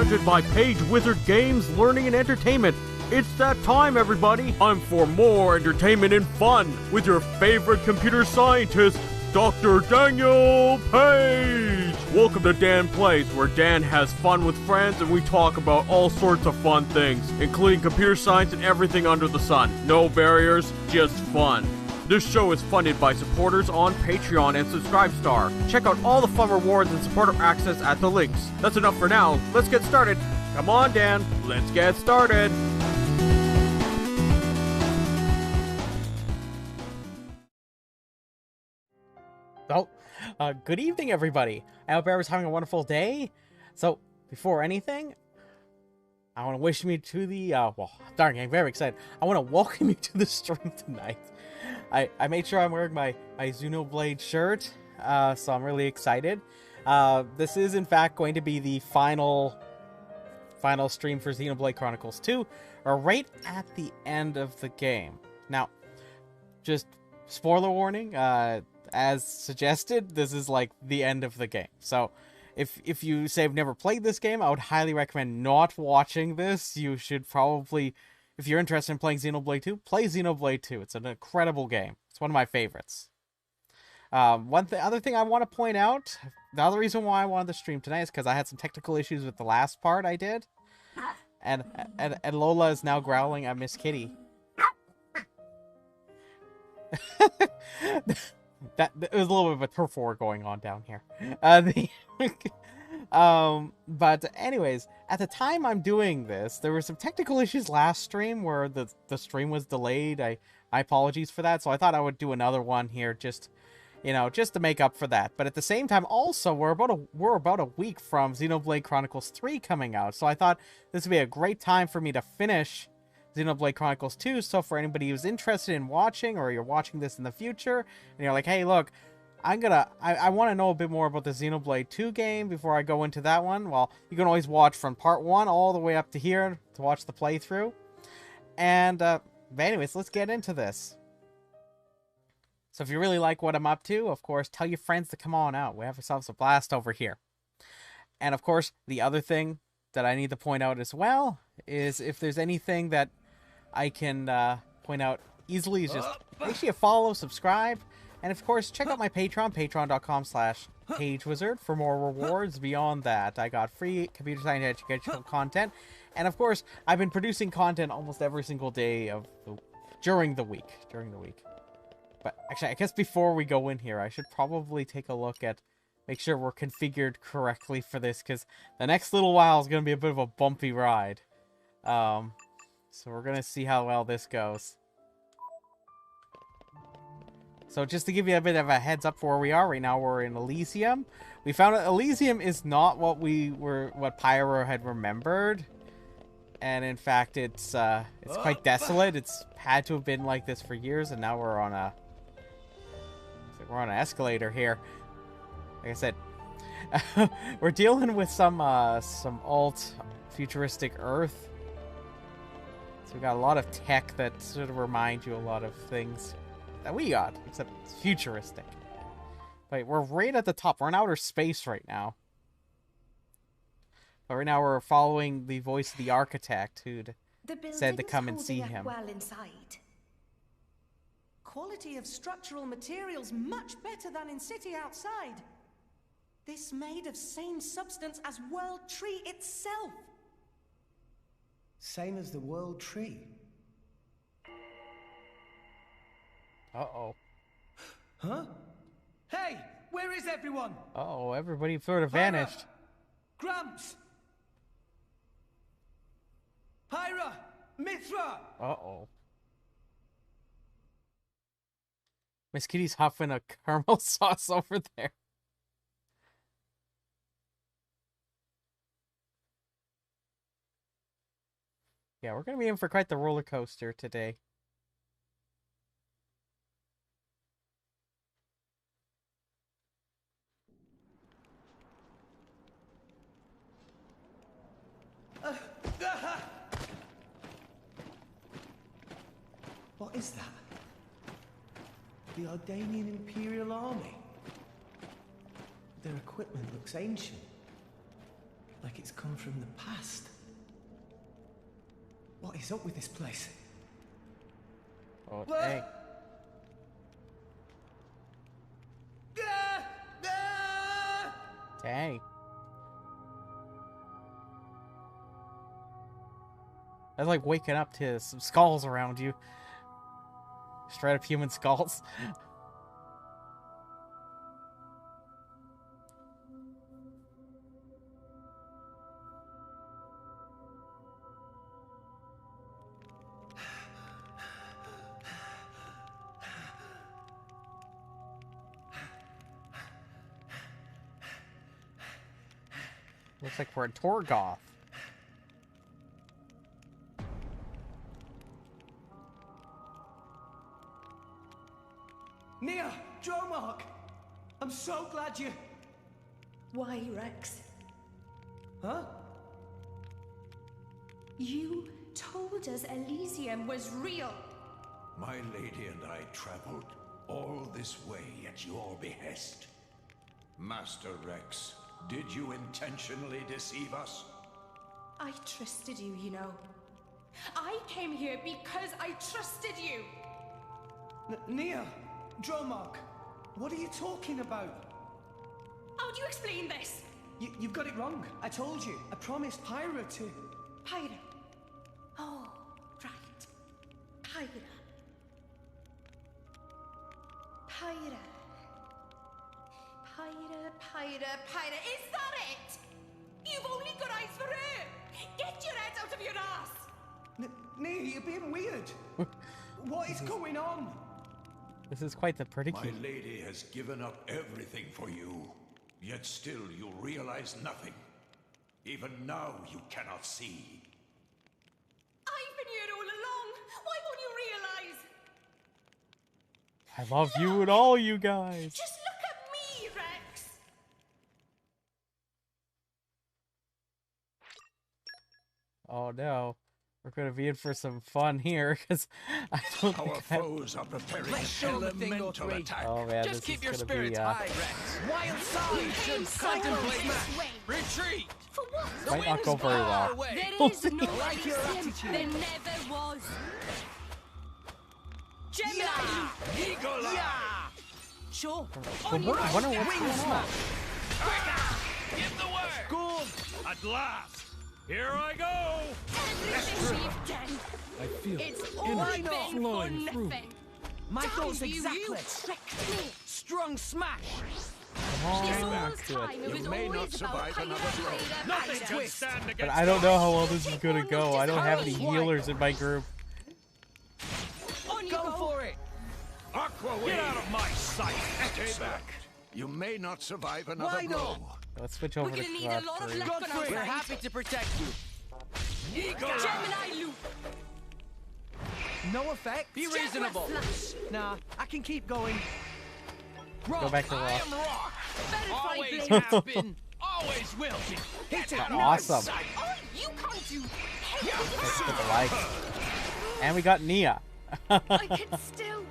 presented by PageWizard Games, Learning and Entertainment. It's that time, everybody. Time for more entertainment and fun with your favorite computer scientist, Dr. Daniel Page. Welcome to Dan Plays, where Dan has fun with friends and we talk about all sorts of fun things, including computer science and everything under the sun. No barriers, just fun. This show is funded by supporters on Patreon and Subscribestar. Check out all the fun rewards and supporter access at the links. That's enough for now. Let's get started. Come on, Dan. Let's get started. Good evening, everybody. I hope everyone's having a wonderful day. So, before anything, I want to wish me to the, I'm very excited. I want to welcome you to the stream tonight. I made sure I'm wearing my Xenoblade shirt, so I'm really excited. This is, in fact, going to be the final stream for Xenoblade Chronicles 2, or right at the end of the game. Now, just spoiler warning, as suggested, this is like the end of the game. So, if you say I've never played this game, I would highly recommend not watching this. You should probably, if you're interested in playing Xenoblade 2, play Xenoblade 2. It's an incredible game. It's one of my favorites. Other thing I want to point out, the other reason why I wanted to stream tonight is because I had some technical issues with the last part I did. And Lola is now growling at Miss Kitty. That was a little bit of a turf war going on down here. But anyways, at the time I'm doing this, there were some technical issues last stream where the stream was delayed. My apologies for that. So I thought I would do another one here, just to make up for that. But at the same time, also we're about a week from Xenoblade Chronicles 3 coming out. So I thought this would be a great time for me to finish Xenoblade Chronicles 2, so for anybody who's interested in watching, or you're watching this in the future, and you're like, hey, look, I want to know a bit more about the Xenoblade 2 game before I go into that one, well, you can always watch from part 1 all the way up to here to watch the playthrough. And, but anyways, let's get into this. So if you really like what I'm up to, of course, tell your friends to come on out. We have ourselves a blast over here. And, of course, the other thing that I need to point out as well is if there's anything that I can point out easily, is just make sure you follow, subscribe, and of course check out my Patreon, patreon.com/PageWizard, for more rewards. Beyond that, I got free computer science educational content, and of course I've been producing content almost every single day during the week. But actually, I guess before we go in here, I should probably take a look at, make sure we're configured correctly for this, because the next little while is going to be a bit of a bumpy ride. So we're going to see how well this goes. So just to give you a bit of a heads up for where we are right now, we're in Elysium. We found out Elysium is not what Pyro had remembered. And in fact, it's quite desolate. It's had to have been like this for years, and now we're on an escalator here. Like I said, we're dealing with some alt futuristic Earth. So we got a lot of tech that sort of remind you a lot of things that we got, except it's futuristic. But we're right at the top. We're in outer space right now. But right now we're following the voice of the architect who'd said to come and see him. Well inside. Quality of structural materials much better than in city outside. This made of same substance as World Tree itself. Same as the World Tree. Uh-oh. Huh? Hey, where is everyone? Uh-oh, everybody sort of vanished. Grumps! Pyra! Mithra! Uh-oh. Miss Kitty's huffing a caramel sauce over there. Yeah, we're going to be in for quite the roller coaster today. What is that? The Ardanian Imperial Army. Their equipment looks ancient. Like it's come from the past. What is up with this place? Oh, dang. Dang. That's like waking up to some skulls around you. Straight up human skulls. Looks like we're in Torgoth. Nia! Dromark! I'm so glad you... Why, Rex? Huh? You told us Elysium was real. My lady and I traveled all this way at your behest. Master Rex, did you intentionally deceive us? I trusted you, you know. I came here because I trusted you. Nia! Dromark! What are you talking about? How do you explain this? You've got it wrong. I told you. I promised Pyra to... Pyra. Oh, right. Pyra. Pyra. Pyra. Is that it? You've only got eyes for her. Get your head out of your ass. Nia, you're being weird. What is going on? This is quite the My predicament. lady has given up everything for you, yet still you realize nothing. Even now you cannot see. I've been here all along. Why won't you realize? I love you and all you guys. Just look at me, Rex. Oh no. We're gonna be in for some fun here, because I don't Our think I... foes are preparing Let's show them thing or elemental three. attack. Oh man, Just this keep is your gonna spirits be, high, Rex. Wild side should contemplate smash. Retreat. For what? The Might not wind go is very far well. away. There is no Like your Elysium. attitude. There never was. Gemini. Eagle eye. Sure. I wonder what's going on. Give the word! Good. At last! Here I go! Everything we've done. I feel It's all energy been for flowing through. nothing. My thoughts Damn you, exactly. you tricked me. Strong smash. Come on, This whole back to time it. it was You may not always about survive another blow. Nothing can twist. stand against But I don't know how well this is Take gonna one go. look, I don't just have any hurry. healers in my group. On you Go for it. Aqua Get out of my sight! Stay back. You may not survive another Why blow. not? Let's switch over We're to gonna need a lot of Godfrey. luck on our Godfrey, we're side. happy to protect you. Eagle eye. Gemini loop. No effect. Be reasonable. Jaguar slash. Nah, I can keep going. Rock. Go back to I rock. am rock. Verify Always blade. have been. Always will be. Hit it. Awesome. Oh, you can't do. Let's get the likes. And we got Nia. I can still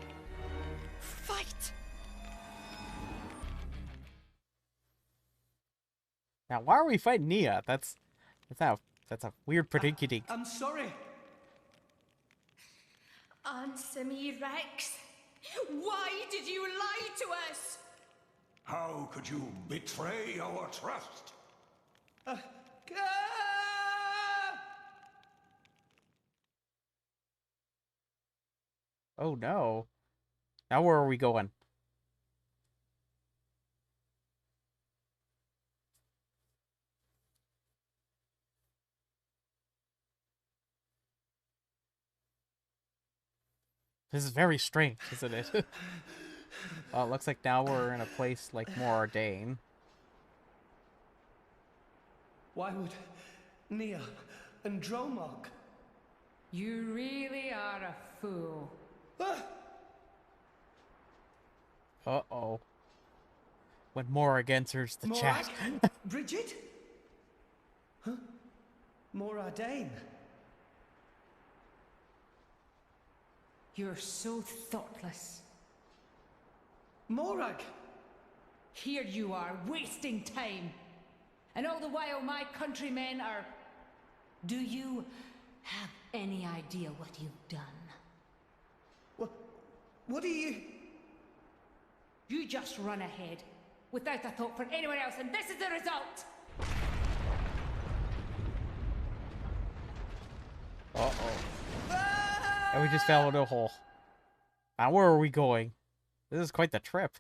fight. Now, why are we fighting Nia? That's a weird predicament. I'm sorry. Answer me, Rex. Why did you lie to us? How could you betray our trust? Ah! Oh no. Now where are we going? This is very strange, isn't it? Well, it looks like now we're in a place like more ordained. Why would Nia and Dromark... You really are a fool. Ah! Uh-oh. When Morag enters the chat. Morag? Bridget? Huh? Moradane? You're so thoughtless. Morag? Here you are, wasting time. And all the while my countrymen are... Do you have any idea what you've done? What do you... You just run ahead, without a thought for anyone else, and this is the result! Uh-oh. And we just fell into a hole. Now where are we going? This is quite the trip.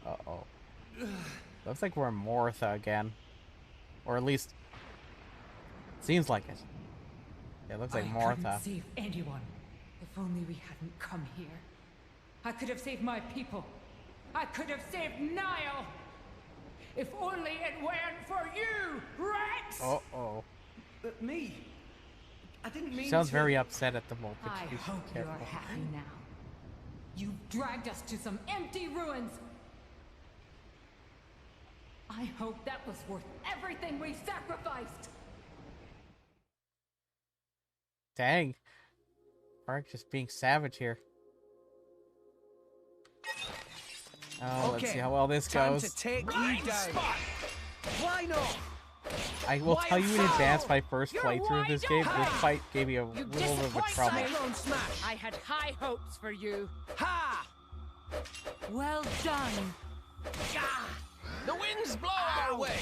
Uh-oh. Looks like we're in Mortha again. Or at least... seems like it. Yeah, it looks like I Mortha. couldn't save anyone. If only we hadn't come here. I could have saved my people. I could have saved Niall. If only it weren't for you, Rex! Uh-oh. Me? I didn't mean Sounds to... very upset at the moment. I You should hope be you're careful. happy now. You dragged us to some empty ruins. I hope that was worth everything we sacrificed. Dang. Mark just being savage here. Oh, let's see how well this time goes. to take you down. Why not? I will tell you in advance my first You're playthrough of this wide game. This open. fight gave me a little bit of trouble. Sail on smash. I had high hopes for you. Ha! Well done. The winds blow our way.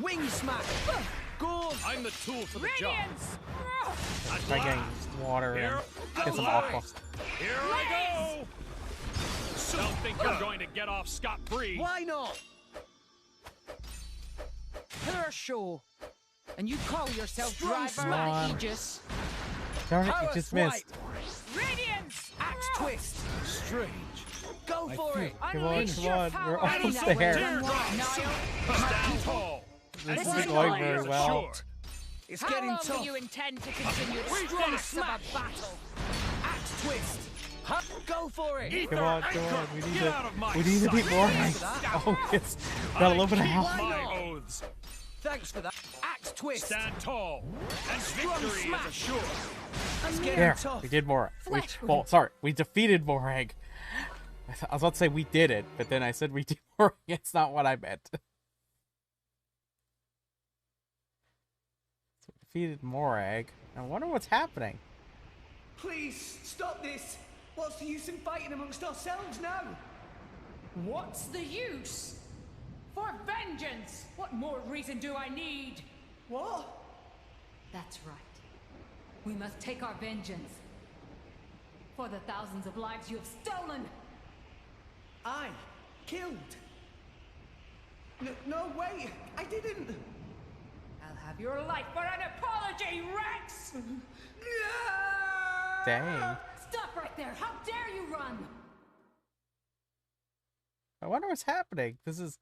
Wing smash. Go. I'm the tool for the job. Radiance. Try getting water and get some aqua. Here I go! Don't think you're going to get off scot-free. Why not? Her show. And you call yourself Strong driver smash. of Aegis? Darn it, you Power just swipe. missed. Radiance! Axe twist. Strange. Go for it. Come on, Unleash come your on. power. We're almost Now, there. Stand tall. This And isn't going very rest well. assured. It's How getting long tough. do you intend to continue the Strong stress of a battle? Axe twist. Huh? Go for it. Ether Come on, anchor. we need Get to. out of my We need to beat sight. more. Thanks for that. Oh, it's got a little bit of I health. keep Why my not? oaths. Thanks for that. Axe twist. Stand tall. And Strong victory is smash. assured. It's getting There, tough. we did more. Flesh Well, wound. sorry, we defeated Morag. I was about to say we did it, but then I said we did more. It's not what I meant. So we defeated Morag. I wonder what's happening. Please, stop this. What's the use in fighting amongst ourselves now? What's the use? For vengeance! What more reason do I need? What? That's right. We must take our vengeance. For the thousands of lives you have stolen! I killed. No way. I didn't. I'll have your life for an apology, Rex! Dang. Stop right there! How dare you run! I wonder what's happening. This is...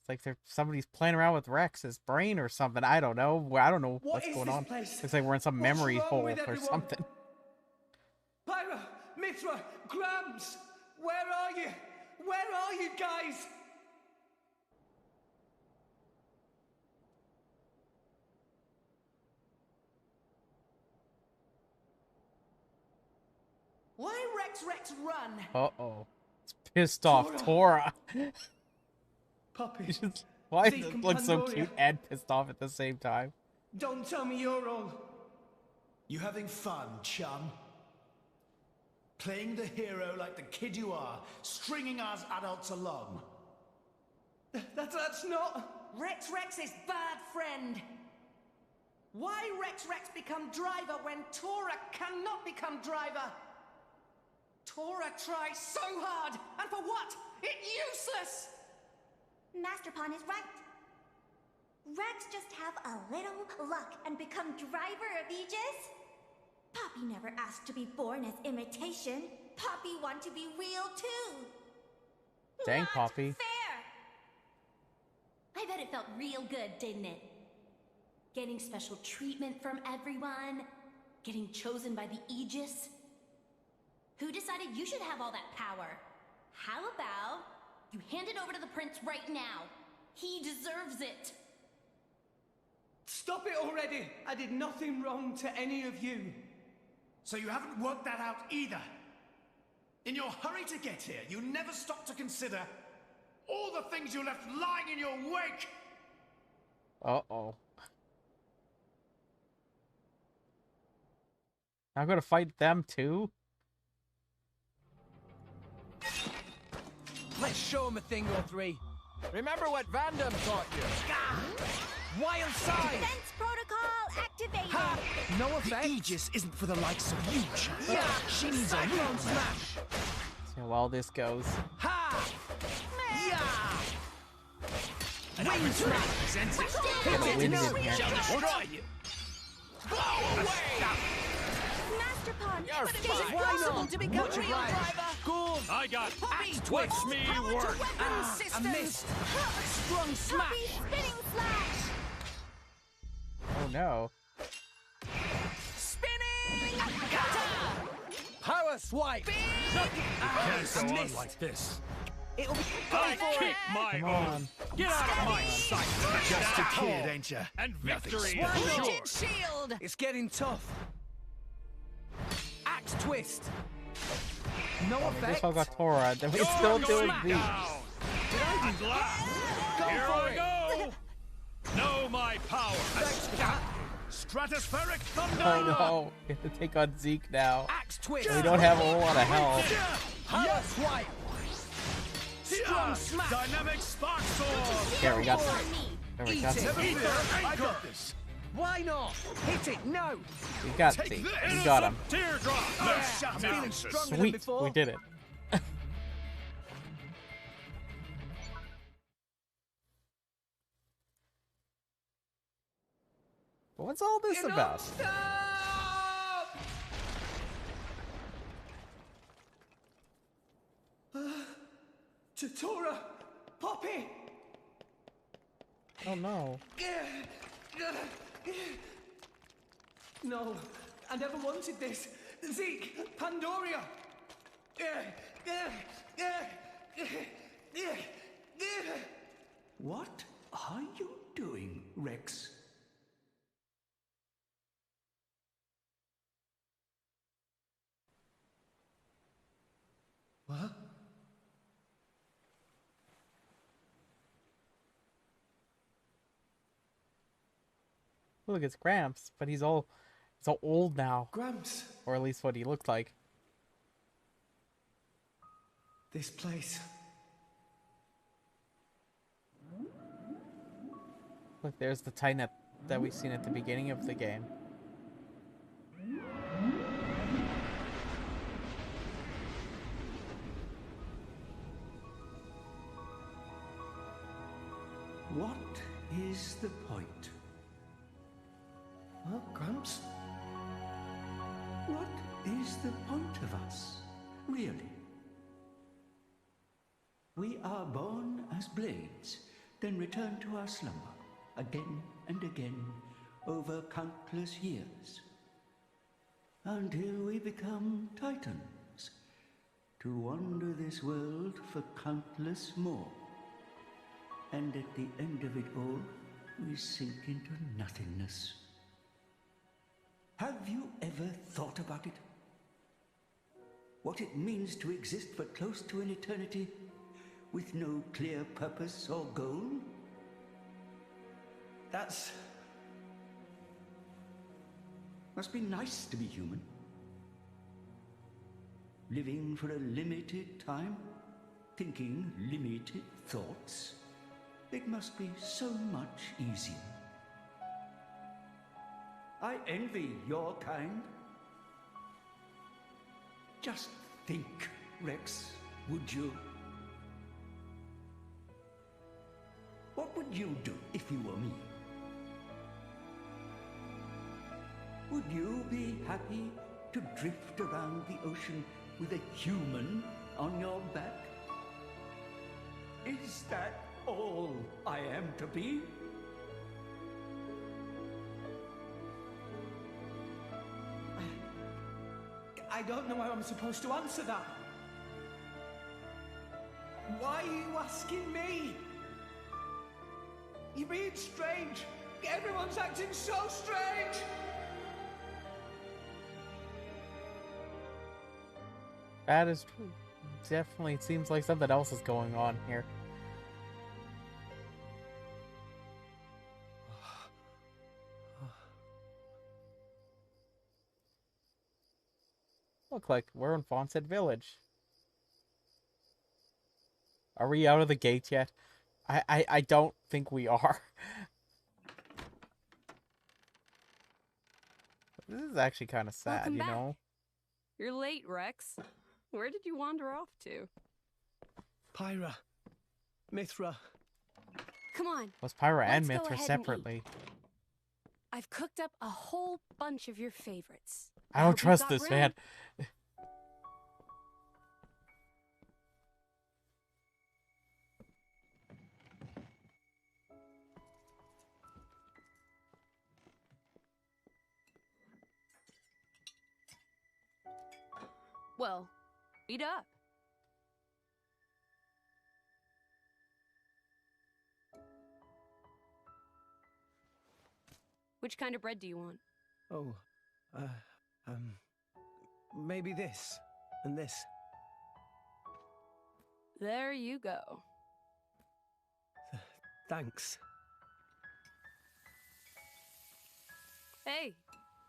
It's like somebody's playing around with Rex's brain or something. I don't know. I don't know What what's is going this on. place? Looks like we're in some What's memory wrong hole with or everyone? something. Pyra, Mithra, Grams, where are you? Where are you guys? Why Rex run? Uh-oh. It's pissed off Tora. Puppy. Why does Zeke it look so Pandoria. cute and pissed off at the same time? Don't tell me you're all... You having fun, chum? Playing the hero like the kid you are, stringing us adults along. That's not... Rex is bad friend. Why Rex become driver when Tora cannot become driver? Tora tries so hard, and for what? It's useless! Master Pawn is right. Rex just have a little luck and become driver of Aegis? Poppy never asked to be born as imitation. Poppy want to be real too. Dang, Not Poppy. fair. I bet it felt real good, didn't it? Getting special treatment from everyone, getting chosen by the Aegis. Who decided you should have all that power? How about you hand it over to the prince right now? He deserves it. Stop it already! I did nothing wrong to any of you. So you haven't worked that out either? In your hurry to get here, you never stopped to consider all the things you left lying in your wake! Uh-oh. I'm gonna fight them too? Let's show him a thing or three. Remember what Vandam taught you. Wild side! Defense protocol activated! Ha! No effect. The Aegis isn't for the likes of you, child. Yeah! She needs a Cyclone real smash! See how well this goes. Ha! Yeah! An opportunity presents it. Get a wind in here. Shall destroy you. Blow away! Master Pawn, You're but it fine. is Why impossible not? to become Much real obliged. driver! Go! I got Axe Watch twist! me Power work. to weapon systems! I missed! Strong smash! Happy spinning slash! Oh no. Spinning! Power swipe! Can't go on missed. like this. It'll be I go for keep it! my Come own. on. Get out of my sight. Just a That's kid, all. ain't ya? And Nothing victory special. is Why yours. Shield! It's getting tough. Axe twist. No We just effect. all got Tora, then we You're still going doing down. these. At last, Go here for I it. go. Know my power. Stratospheric thunder. Oh no. We have to take on Zeke now. Axe twist. We don't have a whole lot of health. Power swipe. Strong smash. Dynamic spark sword. There, we got some. There we Eat got it. some. I got this. Why not? Hit it. No. We got Take Zeke. this. We got him. Teardrop. Yeah. shut I'm feeling up. stronger than Sweet. before. We did it. What's all this about? Stop! Tatora! Poppy! Oh no. No, I never wanted this. Zeke, Pandoria! What are you doing, Rex? What? Look, it's Gramps, but he's all old now. Gramps, Or at least what he looked like. this place. Look, there's the Titan that we've seen at the beginning of the game. What is the point? Huh, Gramps? What is the point of us, really? We are born as blades, then return to our slumber, again and again, over countless years, until we become titans, to wander this world for countless more. And at the end of it all, we sink into nothingness. Have you ever thought about it? What it means to exist for close to an eternity with no clear purpose or goal? Must be nice to be human. Living for a limited time, thinking limited thoughts. It must be so much easier. I envy your kind. Just think, Rex, would you? What would you do if you were me? Would you be happy to drift around the ocean with a human on your back? Is that all I am to be? I don't know how I'm supposed to answer that. Why are you asking me? You're being strange. Everyone's acting so strange. That is true. Definitely seems like something else is going on here. Look like we're in Fonset Village. Are we out of the gate yet? I don't think we are. This is actually kind of sad, Welcome you back. know? You're late, Rex. Where did you wander off to? Pyra. Mithra. Come on. Was Pyra and Let's go Mithra ahead and eat. separately? I've cooked up a whole bunch of your favorites. I don't hope you've trust got this, room. man. Well, eat up. Which kind of bread do you want? Oh, maybe this and this. There you go. Thanks. Hey,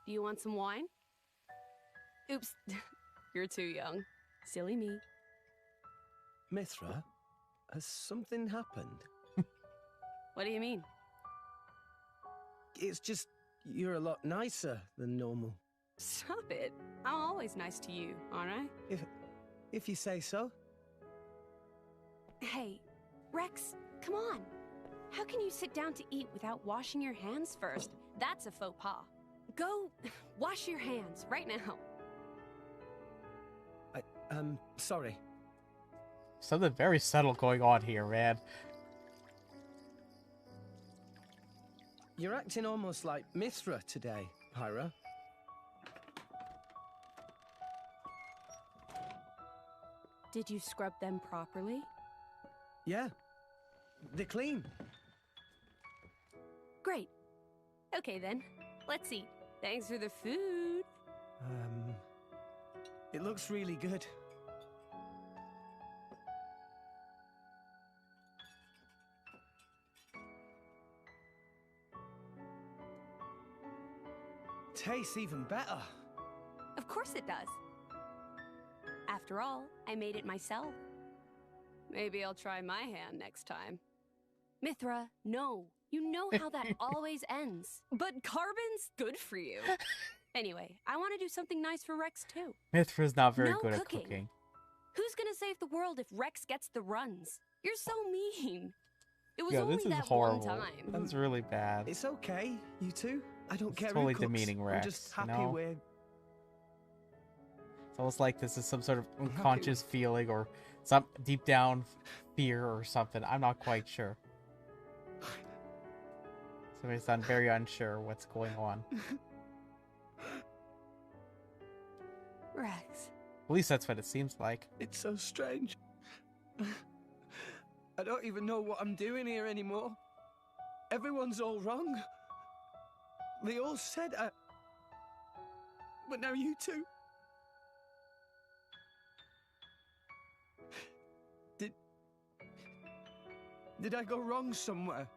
do you want some wine? Oops, you're too young. Silly me. Mithra, has something happened? What do you mean? It's just, you're a lot nicer than normal. Stop it. I'm always nice to you, aren't I? If you say so. Hey, Rex, come on. How can you sit down to eat without washing your hands first? That's a faux pas. Go wash your hands right now. Sorry. Something very subtle going on here, man. You're acting almost like Mithra today, Pyra. Did you scrub them properly? Yeah. They're clean. Great. Okay then, let's eat. Thanks for the food. It looks really good. Tastes even better. Of course it does. After all, I made it myself. Maybe I'll try my hand next time. Mithra, no. You know how that always ends. But carbon's good for you. Anyway, I want to do something nice for Rex too. Mithra's not very No good cooking. at cooking. Who's gonna save the world if Rex gets the runs? You're so mean. It was Yeah, only this is that horrible. one time. That's really bad. It's okay, you two. I don't care totally who cooks. demeaning I'm Rex, just you happy know? we're... It's almost like this is some sort of unconscious feeling or some deep down fear or something. I'm not quite sure. Somebody sound very unsure what's going on. Rex. At least that's what it seems like. It's so strange. I don't even know what I'm doing here anymore. Everyone's all wrong. They all said I... But now you two... Did I go wrong somewhere?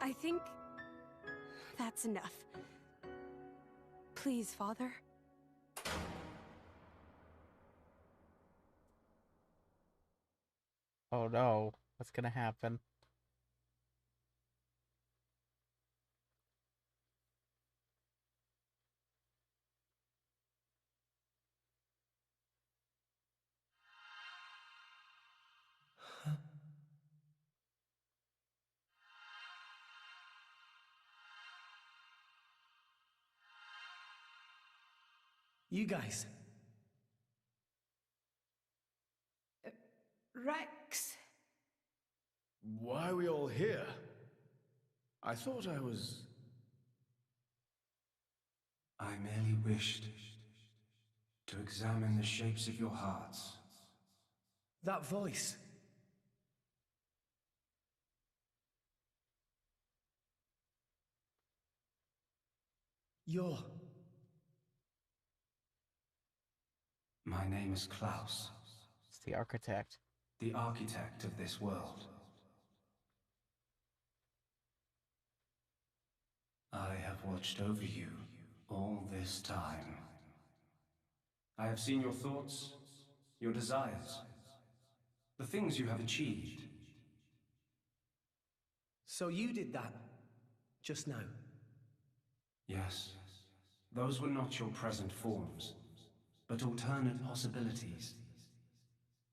I think that's enough. Please, Father. Oh no, what's gonna happen? You guys. Rex. Why are we all here? I thought I was... I merely wished to examine the shapes of your hearts. That voice. You're... My name is Klaus. It's the architect. The architect of this world. I have watched over you all this time. I have seen your thoughts, your desires, the things you have achieved. So you did that just now? Yes, those were not your present forms, but alternate possibilities.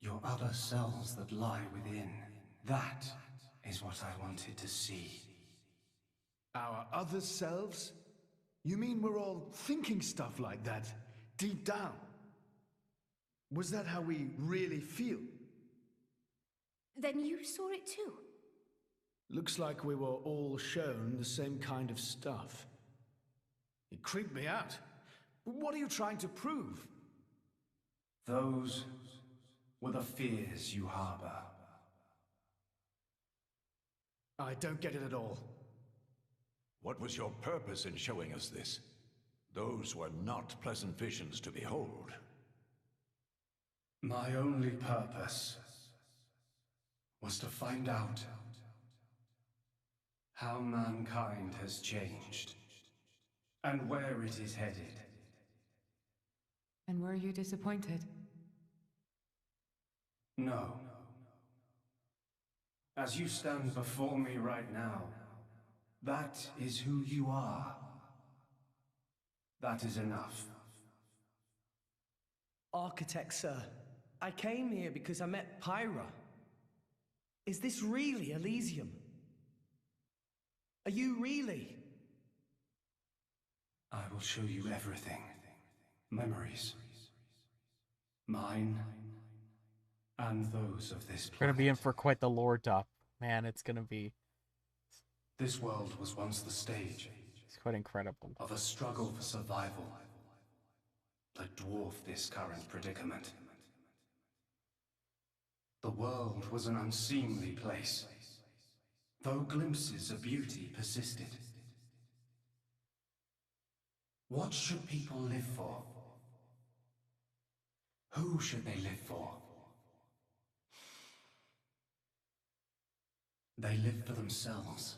Your other selves that lie within. That is what I wanted to see. Our other selves? You mean we're all thinking stuff like that, deep down? Was that how we really feel? Then you saw it too. Looks like we were all shown the same kind of stuff. It creeped me out. What are you trying to prove? Those were the fears you harbor. I don't get it at all. What was your purpose in showing us this? Those were not pleasant visions to behold. My only purpose was to find out how mankind has changed and where it is headed. And were you disappointed? No. As you stand before me right now, that is who you are. That is enough. Architect, sir. I came here because I met Pyra. Is this really Elysium? Are you really? I will show you everything. Memories. Mine and those of this planet. We're gonna be in for quite the lore dump. Man, it's gonna be... This world was once the stage. It's quite incredible. Of a struggle for survival that dwarfed this current predicament. The world was an unseemly place, though glimpses of beauty persisted. What should people live for? Who should they live for? They live for themselves,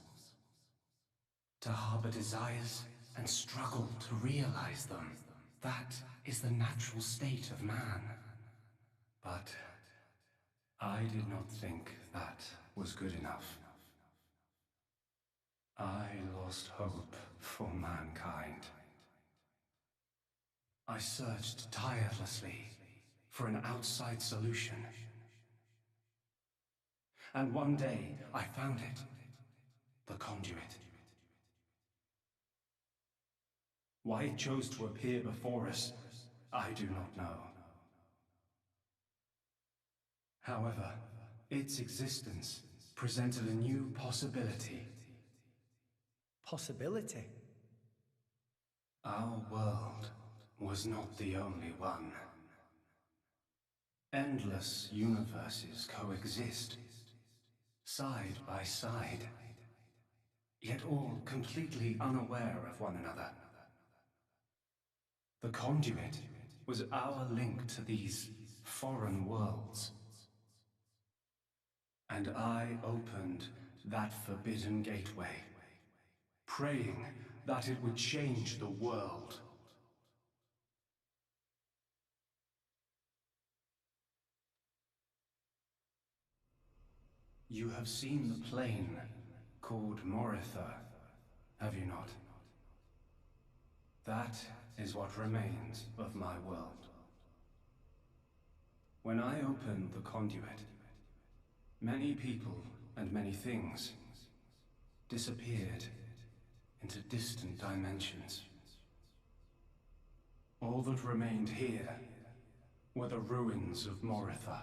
to harbor desires and struggle to realize them. That is the natural state of man. But I did not think that was good enough. I lost hope for mankind. I searched tirelessly for an outside solution. And one day, I found it. The conduit. Why it chose to appear before us, I do not know. However, its existence presented a new possibility. Possibility? Our world was not the only one. Endless universes coexist, side by side, yet all completely unaware of one another. The conduit was our link to these foreign worlds. And I opened that forbidden gateway, praying that it would change the world. You have seen the plane called Moritha, have you not? That is what remains of my world. When I opened the conduit, many people and many things disappeared into distant dimensions. All that remained here were the ruins of Moritha.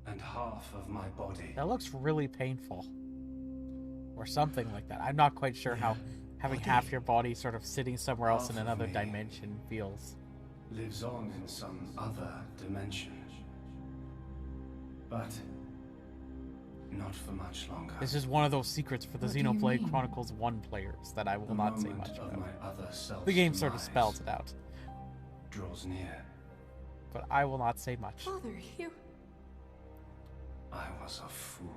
And half of my body. That looks really painful. Or something like that. I'm not quite sure how having half your body sort of sitting somewhere else in another dimension feels. lives on in some other dimension. But not for much longer. This is one of those secrets for the Xenoblade Chronicles 1 players that I will not say much of about. my other self's The game sort of demise spells it out, draws near. but I will not say much. Father, you... I was a fool.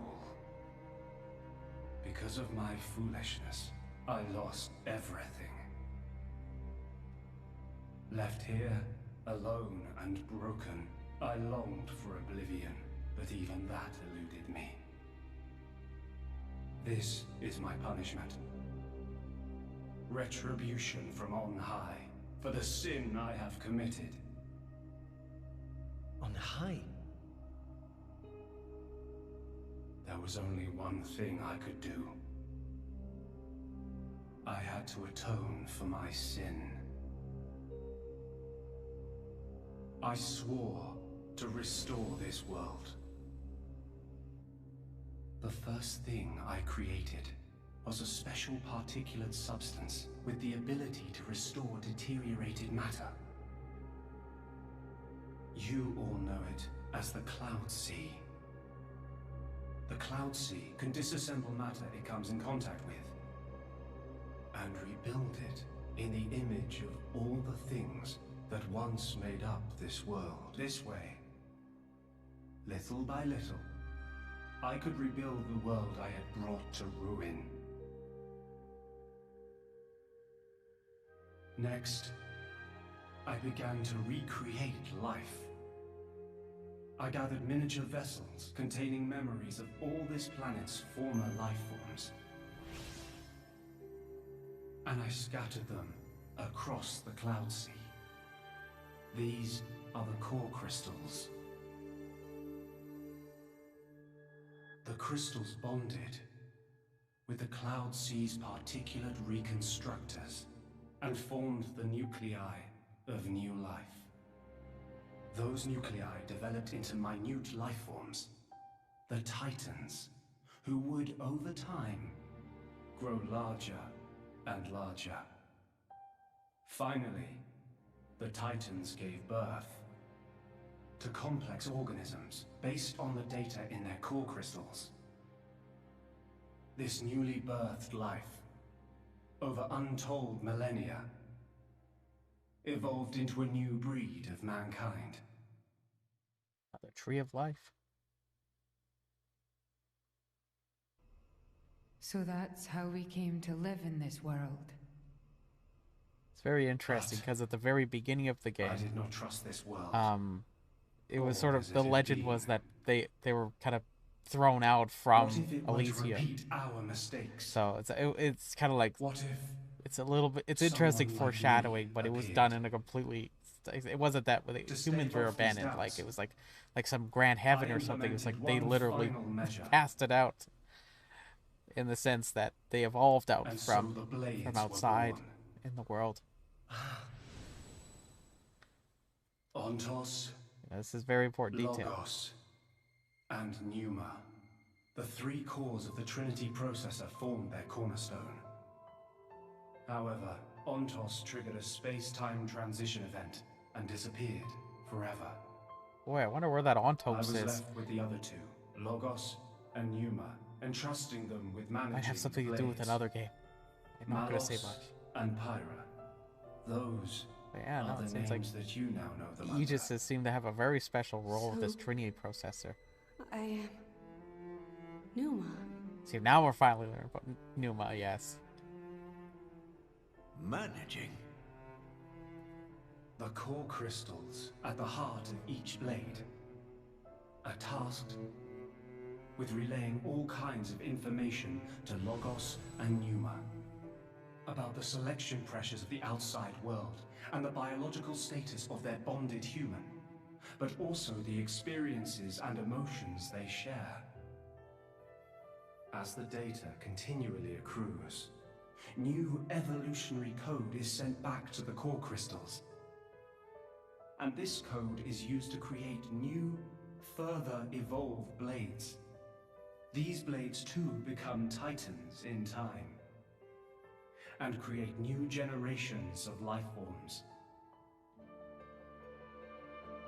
Because of my foolishness, I lost everything. Left here, alone and broken, I longed for oblivion, but even that eluded me. This is my punishment. Retribution from on high for the sin I have committed. On high? There was only one thing I could do. I had to atone for my sin. I swore to restore this world. The first thing I created was a special particulate substance with the ability to restore deteriorated matter. You all know it as the Cloud Sea. The Cloud Sea can disassemble matter it comes in contact with, and rebuild it in the image of all the things that once made up this world. This way, little by little, I could rebuild the world I had brought to ruin. Next, I began to recreate life. I gathered miniature vessels containing memories of all this planet's former life forms. And I scattered them across the Cloud Sea. These are the core crystals. The crystals bonded with the Cloud Sea's particulate reconstructors and formed the nuclei of new life. Those nuclei developed into minute life forms, the Titans, who would, over time, grow larger and larger. Finally, the Titans gave birth to complex organisms based on the data in their core crystals. This newly birthed life, over untold millennia, evolved into a new breed of mankind. The Tree of Life. So that's how we came to live in this world. It's very interesting because at the very beginning of the game, I did not trust this world. It was sort of, the legend was that they were kind of thrown out from Elysium. Our mistakes? So it's kind of like, what if it's a little bit, it's interesting foreshadowing, but it was done in a completely, it wasn't that humans were abandoned, like it was like some grand heaven or something. It was like they literally cast it out, in the sense that they evolved out from outside in the world. Ontos, this is very important detail. Logos, and Pneuma. The three cores of the Trinity processor formed their cornerstone. However, Ontos triggered a space-time transition event and disappeared forever. Boy, I wonder where that Ontos I was is. left with the other two, Logos and Pneuma, entrusting them with managing Might have something to do with another game. I'm not going to say much. And Pyra. Those are the seems names like that you now know them Aegises seem to have a very special role with this Trinity processor. I am... Pneuma. See, now we're finally learning about Pneuma, yes. Managing? The core crystals at the heart of each blade are tasked with relaying all kinds of information to Logos and Pneuma about the selection pressures of the outside world and the biological status of their bonded human, but also the experiences and emotions they share. As the data continually accrues, new evolutionary code is sent back to the core crystals. And this code is used to create new, further evolved blades. These blades too become Titans in time, and create new generations of life forms.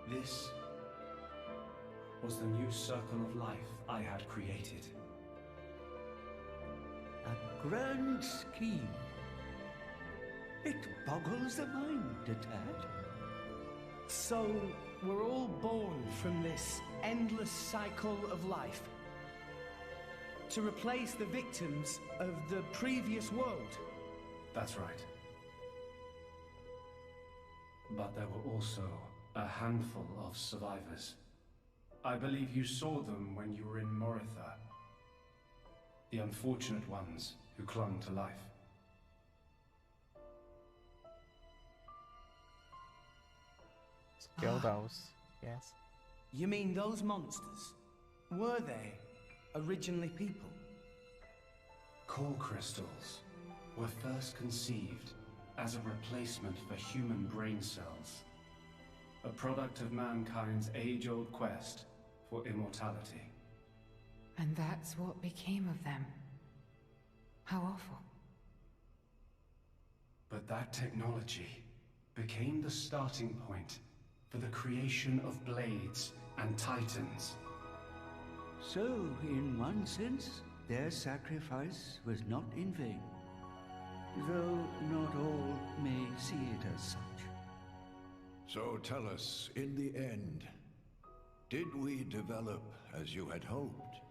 This was the new circle of life I had created. A grand scheme. It boggles the mind a tad. So, we're all born from this endless cycle of life to replace the victims of the previous world. That's right. But there were also a handful of survivors. I believe you saw them when you were in Moritha. The unfortunate ones who clung to life. Dildos, yes. You mean those monsters? Were they originally people? Core crystals were first conceived as a replacement for human brain cells. A product of mankind's age-old quest for immortality. And that's what became of them. How awful. But that technology became the starting point for the creation of blades and titans. So, in one sense, their sacrifice was not in vain. Though not all may see it as such. So tell us, in the end, did we develop as you had hoped?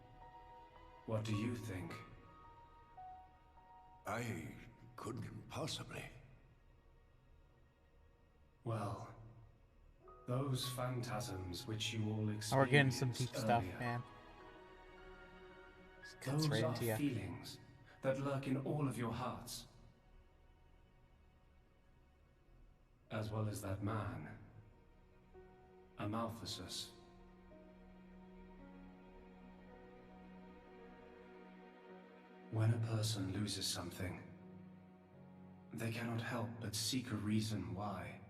What do you think? I couldn't possibly. Well, those phantasms which you all experienced Oh, we're getting some deep stuff, man. Those right are into ya. feelings that lurk in all of your hearts. As well as that man, Amaltheus. When a person loses something, they cannot help but seek a reason why.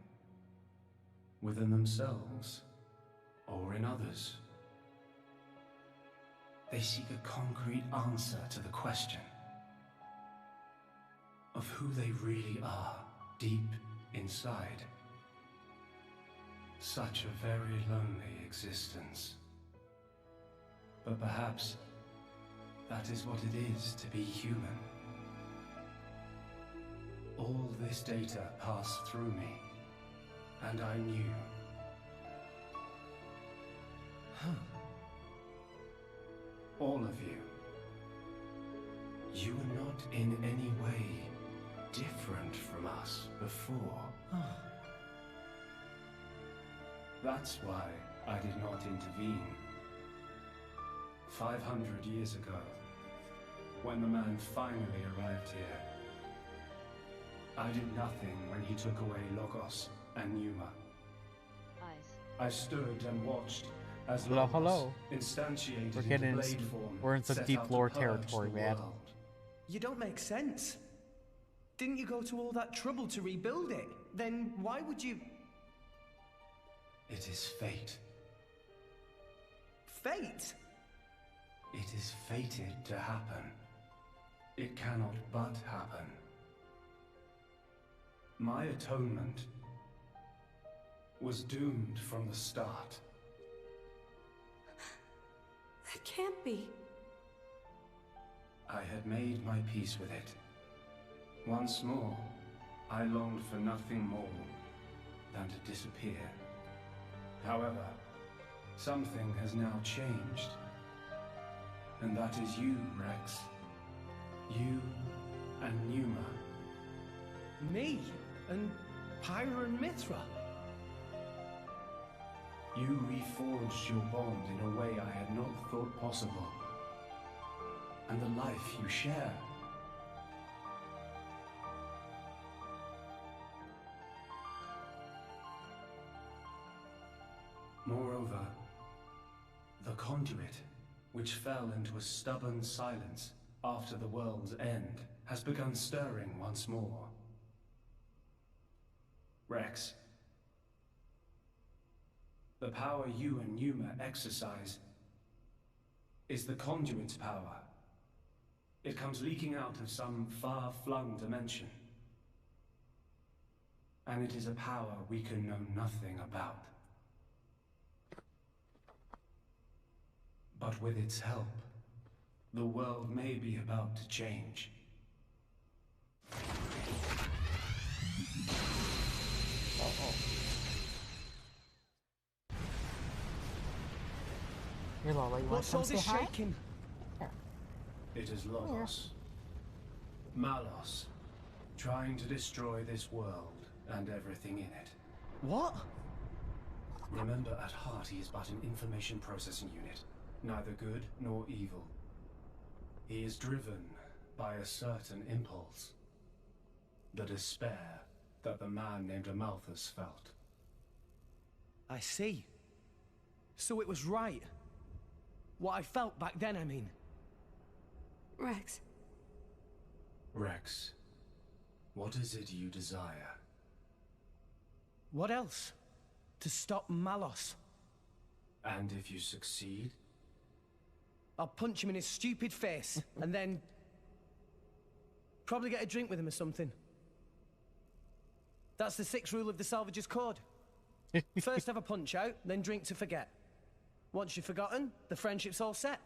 Within themselves, or in others. They seek a concrete answer to the question of who they really are deep inside. Such a very lonely existence. But perhaps that is what it is to be human. All this data passed through me, and I knew. All of you. You were not in any way different from us before. That's why I did not intervene. 500 years ago, when the man finally arrived here, I did nothing when he took away Logos and Numa. I stood and watched as Hello, Logos hello. instantiated We're into getting blade some, form, we're in some set deep out to lore purge territory, the man. world. You don't make sense. Didn't you go to all that trouble to rebuild it? Then why would you... It is fate. Fate? It is fated to happen. It cannot but happen. My atonement was doomed from the start. That can't be. I had made my peace with it. Once more, I longed for nothing more than to disappear. However, something has now changed. And that is you, Rex. You and Numa. Me? And Pyra and Mithra? You reforged your bond in a way I had not thought possible. And the life you share. Moreover, the conduit, which fell into a stubborn silence after the world's end, has begun stirring once more. Rex, the power you and Numa exercise is the conduit's power. It comes leaking out of some far-flung dimension. And it is a power we can know nothing about. But with its help, the world may be about to change. Here, Lola, you want to come say hi? Shaking? Here. It is Logos. Malos, trying to destroy this world and everything in it. What? Remember, at heart he is but an information processing unit, neither good nor evil. He is driven by a certain impulse. The despair that the man named Amalthus felt. I see. So it was right. What I felt back then, I mean. Rex. Rex, what is it you desire? What else? To stop Malos. And if you succeed? I'll punch him in his stupid face, and then... probably get a drink with him or something. That's the 6th rule of the Salvager's Code. First have a punch out, then drink to forget. Once you've forgotten, the friendship's all set.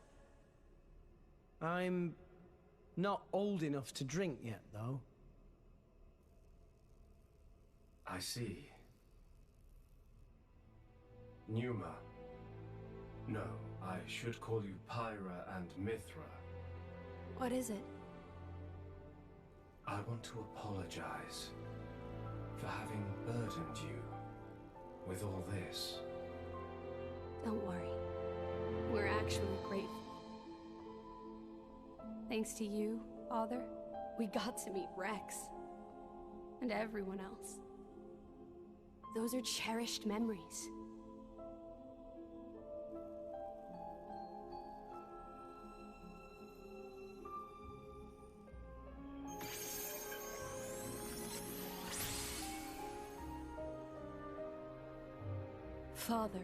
I'm not old enough to drink yet, though. I see. Numa. No, I should call you Pyra and Mithra. What is it? I want to apologize for having burdened you with all this. Don't worry. We're actually grateful. Thanks to you, Father, we got to meet Rex. And everyone else. Those are cherished memories. Father.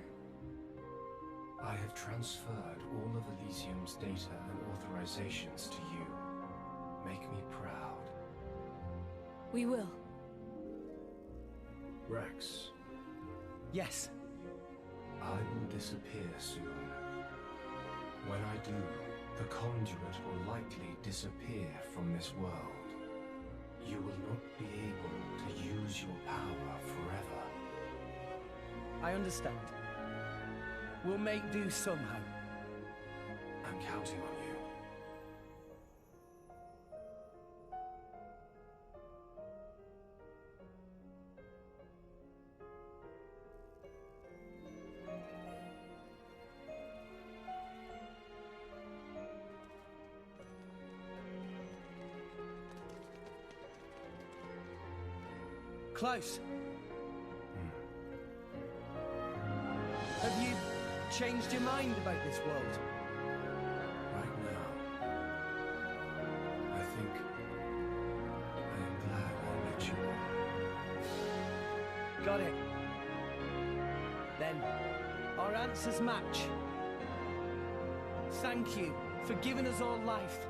I have transferred all of Elysium's data and authorizations to you. Make me proud. We will. Rex. Yes. I will disappear soon. When I do, the conduit will likely disappear from this world. You will not be able to use your power forever. I understand. We'll make do somehow. I'm counting on you. Close. Have you changed your mind about this world? Right now, I think I am glad I met you all. Got it. Then, our answers match. Thank you for giving us all life.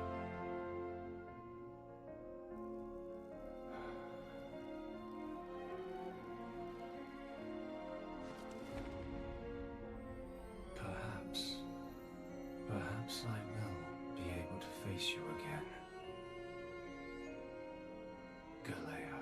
Perhaps I will be able to face you again. Galea.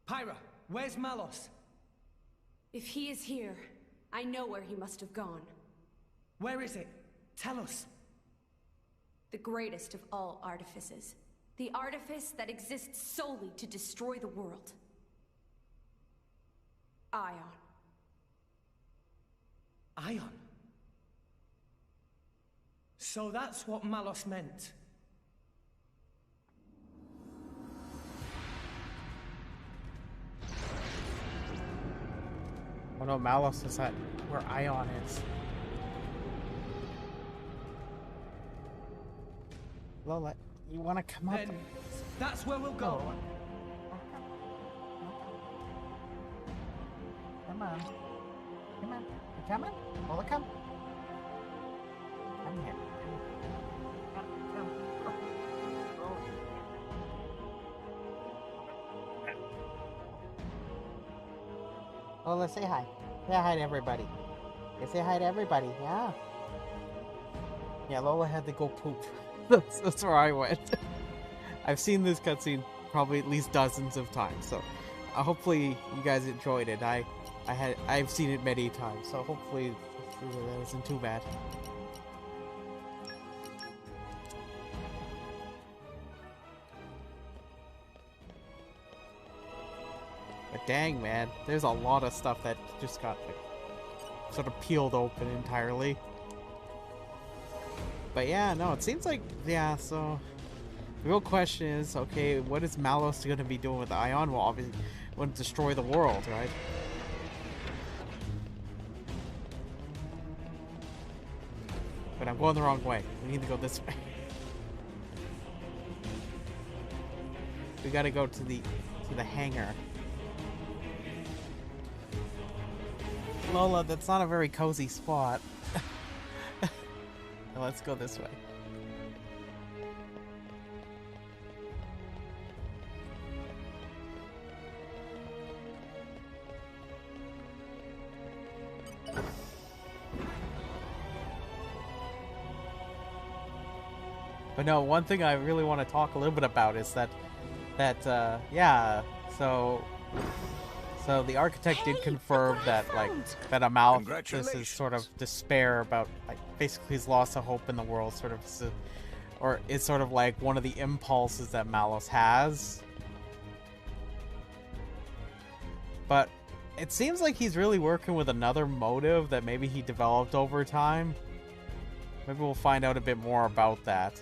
Pyra, where's Malos? If he is here, I know where he must have gone. Where is it? Tell us. The greatest of all artifices. The artifice that exists solely to destroy the world. Ion. Ion? So that's what Malos meant. Oh no, Malos is at where Ion is. Lola, you want to come up? Then that's where we'll go. Oh. Come on. Come on. You coming? Lola, come. Come here. Come. Lola, say hi. Say hi to everybody. Yeah, say hi to everybody. Yeah. Yeah, Lola had to go poop. That's where I went. I've seen this cutscene probably at least dozens of times, so hopefully you guys enjoyed it. I've seen it many times, so hopefully that isn't too bad. But dang, man, there's a lot of stuff that just got like, sort of peeled open entirely. But yeah, no, it seems like, yeah, so the real question is, okay, what is Malos going to be doing with the Ion? Well, obviously, want to destroy the world, right? But I'm going the wrong way. We need to go this way. We gotta go to the hangar. Lola, that's not a very cozy spot. Let's go this way. But no, one thing I really want to talk a little bit about is that yeah, so the architect did confirm that that Amalthus is sort of despair about basically he's lost a hope in the world, sort of, or it's sort of like one of the impulses that Malos has. But it seems like he's really working with another motive that maybe he developed over time. Maybe we'll find out a bit more about that.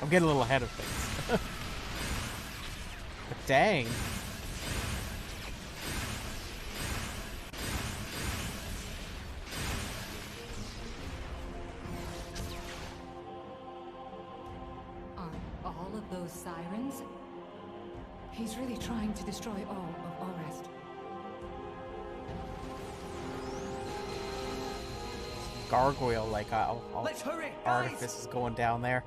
I'm getting a little ahead of things. But dang. Are all of those sirens? He's really trying to destroy all of Orest. Gargoyle, like Let's hurry, artifice is going down there.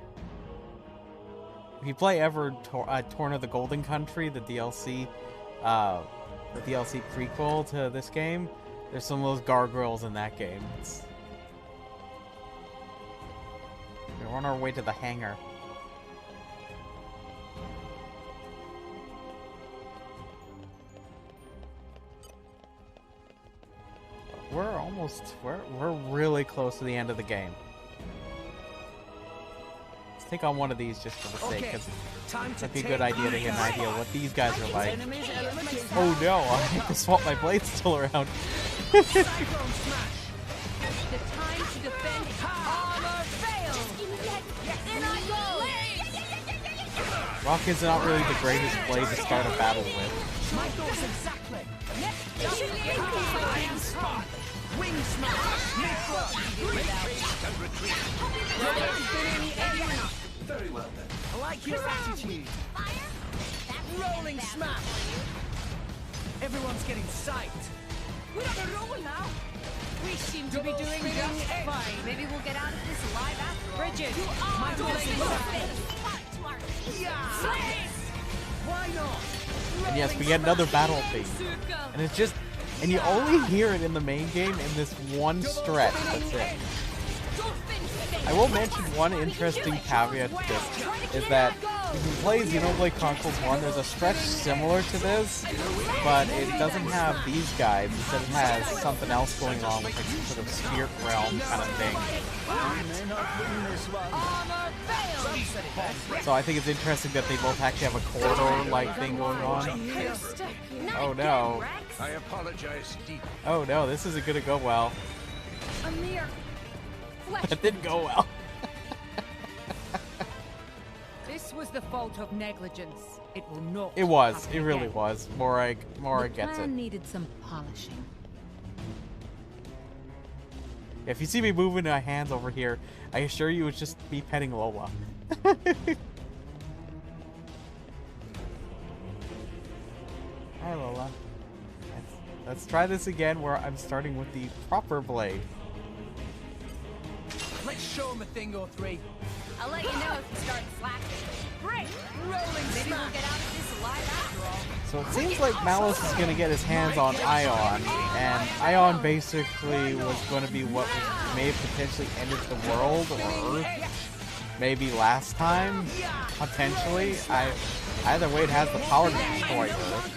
If you play ever Torn of the Golden Country, the DLC prequel to this game, there's some of those gargoyles in that game. We're on our way to the hangar. We're really close to the end of the game. Let's take on one of these just for the sake, because it'd be a good idea to get an idea what these guys are like. Oh no, I have to swap my blades still around. The time to defend armor fails. In I go. Rock is not really the greatest blade to start a battle with. My thoughts exactly. Wing smash! Very well then. I like your attitude. Rolling smash! Everyone's getting psyched. We're on a roll now. We seem to be doing just fine. Maybe we'll get out of this alive after all. Bridget, you are my Why not? And yes, we get another battle theme. And it's just, and you only hear it in the main game in this one stretch. That's it. I will mention one interesting caveat to this, is that if you play Xenoblade Chronicles 1, there's a stretch similar to this, but it doesn't have these guys. Instead it has something else going on with like some sort of spirit realm kind of thing. So I think it's interesting that they both actually have a corridor-like thing going on. Oh no. I apologize deeply. Oh no, this isn't gonna go well. That didn't go well. This was the fault of negligence. It will not. It was. happen It really again. was. Mora gets The it. plan needed some polishing. If you see me moving my hands over here, I assure you it's just me petting Lola. Hi Lola. Let's try this again where I'm starting with the proper blade. Let's show him a thing or three. I'll let you know if you start slacking. Great! Rolling Maybe we'll get out of this alive after all. So it seems like Malus is going to get his hands on Ion, and Ion basically was going to be what may have potentially ended the world, or Earth, maybe last time, potentially. Either way, it has the power to destroy Earth.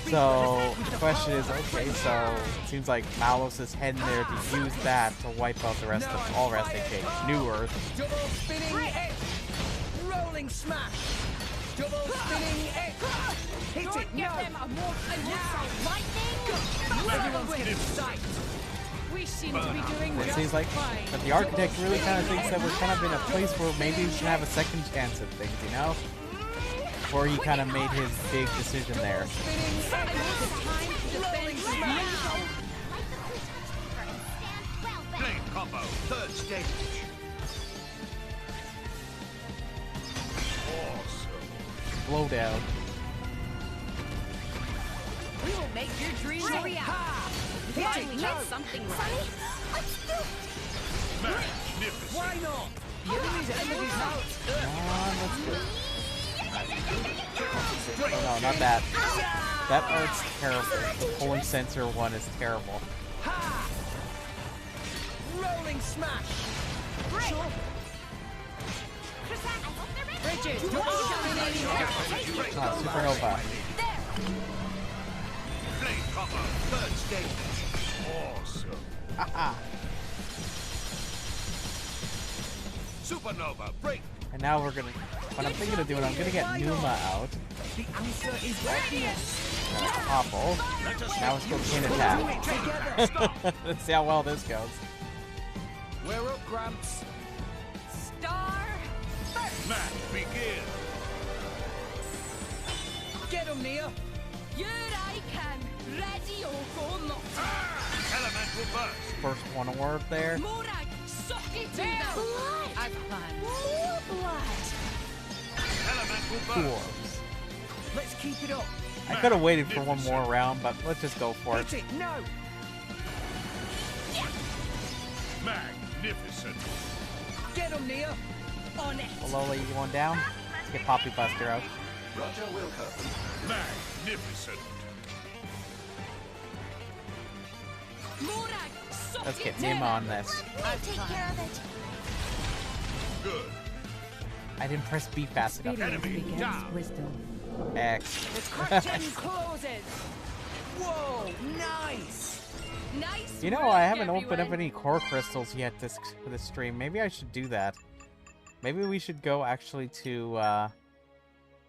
So the question is, okay, so it seems like Malus is heading there to use that to wipe out the rest of all rest of New Earth. Double spinning X. Rolling smash. Double spinning X. Hit it. No. Everyone's getting sight. We seem to be doing It just seems like fine. that the architect really kind of thinks that we're kind of in a place where maybe we should have a second chance at things, you know? Before he kind of made his big decision there. Blade combo, third stage. Awesome. Blowdown. We will make your dreams a reality. Finally get something right. Magnificent. Why not? The enemy's at the end of his house. Oh, no, not that. That art's terrible. The pulling sensor one is terrible. Ha! Rolling smash. Sure. Bridges, Supernova. Blade combo, third stage. Awesome. Haha. Supernova, break. And now we're gonna. What I'm thinking of doing, I'm gonna get Numa out. The answer is obvious. Apple. Now let's go King Attack. Let's see how well this goes. We're up, Gramps. Star first. Match begin. Get him, Nia. Here I can. Ready or go not. Elemental burst. First one award there. Morag, suck it to them. Blood! I've planned. More blood! Elemental Two burst. orbs. Let's keep it up. I could have waited for one more round, but let's just go for it. Hit it. No. Magnificent. Get him, Nia. On it. Lola, you going down? Let's get Poppy Buster out. Roger Wilco. Magnificent. Morag, suck Let's it get to Numa them. on this. I'll take care of it. Good. I didn't press B fast enough. Experience Enemy begets down. wisdom. X. The curtain closes. Whoa, nice. Nice You know, work, I haven't opened up everyone. any core crystals yet this stream. Maybe I should do that. Maybe we should go actually to,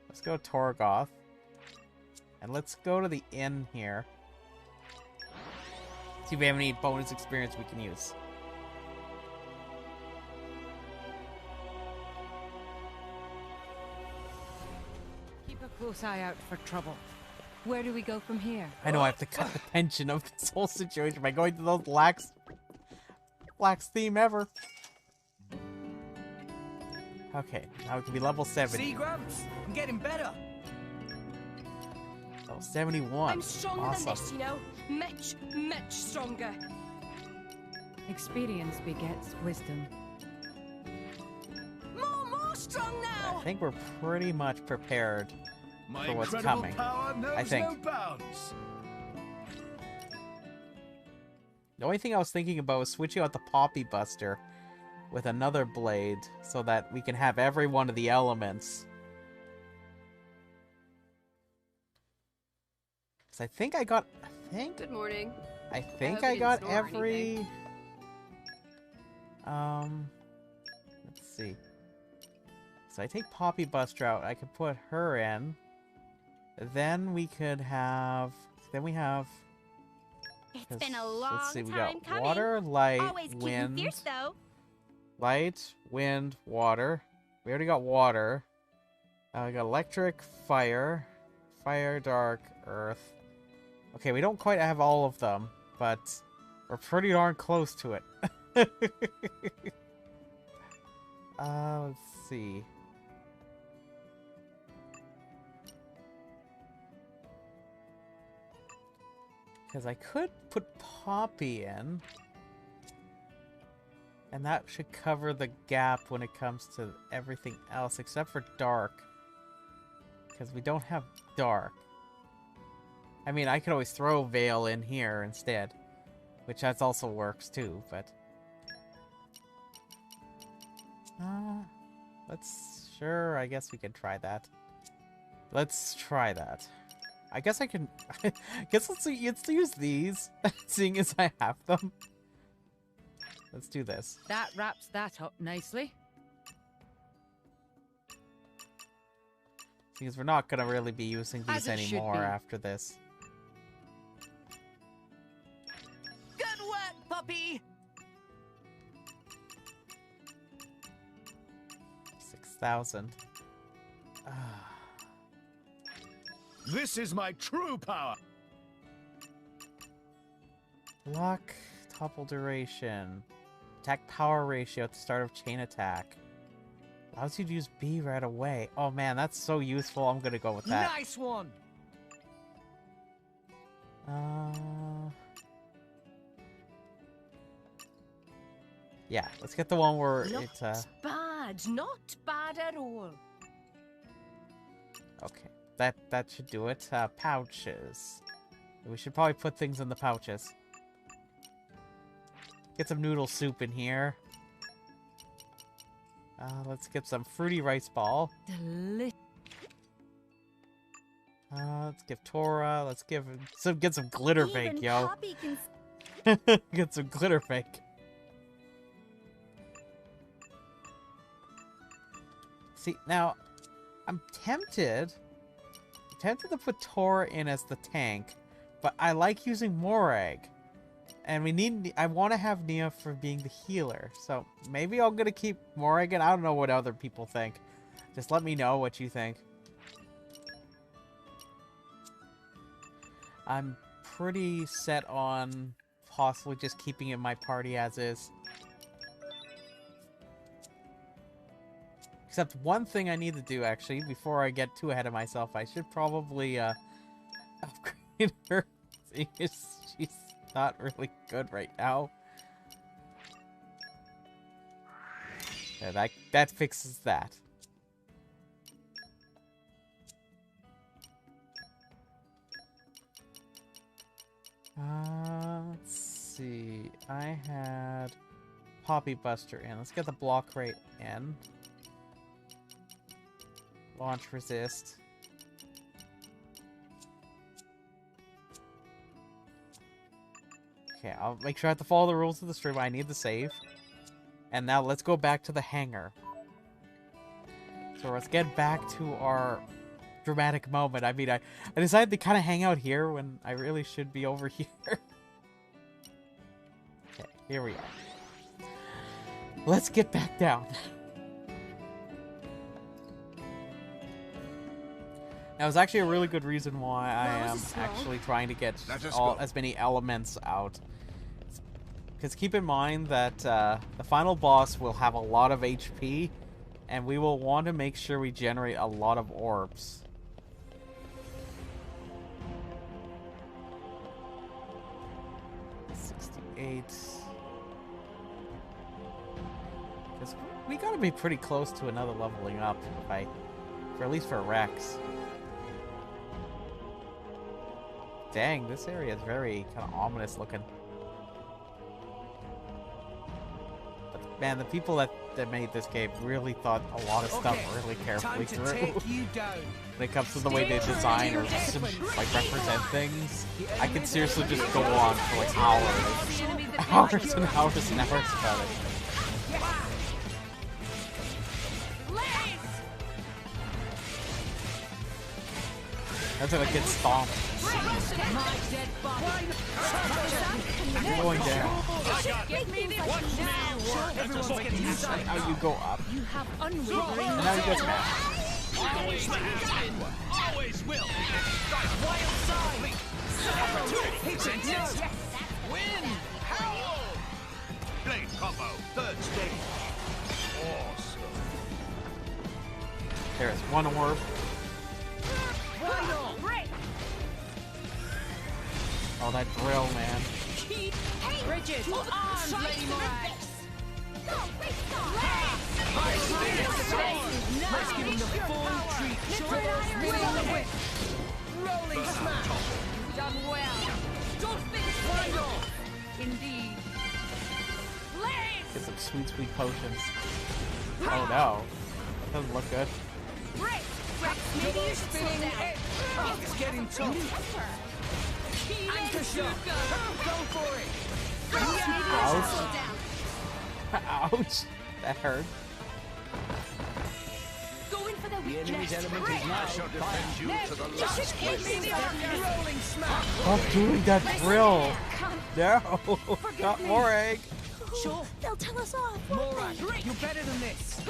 let's go to Torgoth. And let's go to the inn here. See if we have any bonus experience we can use. Keep a close eye out for trouble. Where do we go from here? I know I have to cut the tension of this whole situation by going to the Lax theme ever. Okay, now we can be level 70. See, Gramps? I'm getting better. Oh, 71. I'm stronger Awesome. than this, you know. Much, much stronger. Experience begets wisdom. More strong now. I think we're pretty much prepared My for what's incredible coming. power knows I think. no bounds. The only thing I was thinking about was switching out the Poppy Buster with another blade so that we can have every one of the elements. Because I think I got... Good morning. I think hope I you got didn't snore or every... anything. Let's see. So I take Poppy Buster out. I could put her in. Then we could have... Then we have... It's been a long Let's see, we time got coming. water, light, Always keeping wind. fierce, though. Light, wind, water. We already got water. We got electric, fire, dark, earth. Okay, we don't quite have all of them, but we're pretty darn close to it. Let's see. Because I could put Poppy in. And that should cover the gap when it comes to everything else, except for dark. Because we don't have dark. I mean, I could always throw Veil in here instead. Which that also works too, but... Sure, I guess we can try that. Let's try that. I guess I can... I guess let's use these, seeing as I have them. Let's do this. That wraps that up nicely. Because we're not gonna really be using these anymore after this. Good work, puppy! 6,000. This is my true power! Block, topple duration. Attack power ratio at the start of chain attack. Allows you to use B right away. Oh man, that's so useful. I'm gonna go with that. Nice one! Yeah, let's get the one where Not it's bad, not bad at all. okay. That should do it. Pouches. We should probably put things in the pouches. Get some noodle soup in here. Let's get some fruity rice ball. Let's give Tora. Let's get some glitter bake, yo. Get some glitter bake. See, now I'm tempted to put Tora in as the tank, but I like using Morag. And I want to have Nia for being the healer. So maybe I'm going to keep Morrigan. I don't know what other people think. Just let me know what you think. I'm pretty set on possibly just keeping it in my party as is. Except one thing I need to do, actually, before I get too ahead of myself. I should probably upgrade her. She's not really good right now. Yeah, that fixes that. Let's see. I had Poppy Buster in. Let's get the block rate in. Launch resist. Okay, I'll make sure I have to follow the rules of the stream. I need the save. And now let's go back to the hangar. So let's get back to our dramatic moment. I mean, I decided to kind of hang out here when I really should be over here. Okay, here we are. Let's get back down. Now, it's actually a really good reason why I am actually trying to get as many elements out. Because keep in mind that the final boss will have a lot of HP, and we will want to make sure we generate a lot of orbs. Because we gotta be pretty close to another leveling up, at least for Rex. Dang, this area is very kind of ominous looking. But man, the people that made this game really thought a lot of stuff really carefully through. When it comes to the way they design or like represent things, I could seriously just go on for like hours and hours and hours about it. That's gonna get stomped. You're going down. Now you go up. And now you go down. Always will. Wild side. Win. Howl. Blade combo. Third stage. Awesome. There's one orb. Oh, that drill, man. Bridget, on, Lady Morag. Let's give him the full treat. Spinning rolling smash. You've done well. Don't finish Final. Indeed. Blaze! Get some sweet, sweet potions. Oh no. Doesn't look good. Break! Rex, maybe you should slow down. Oh, it's getting tough. Anchor shot. Go for it. Ouch. Ouch. That hurt. Going for the enemy's weakness. element is now. I shall defend you to the last. Rolling smash. Stop doing that drill. No. Not me. more egg. Sure. They'll tell us off. Morak, you're better than this.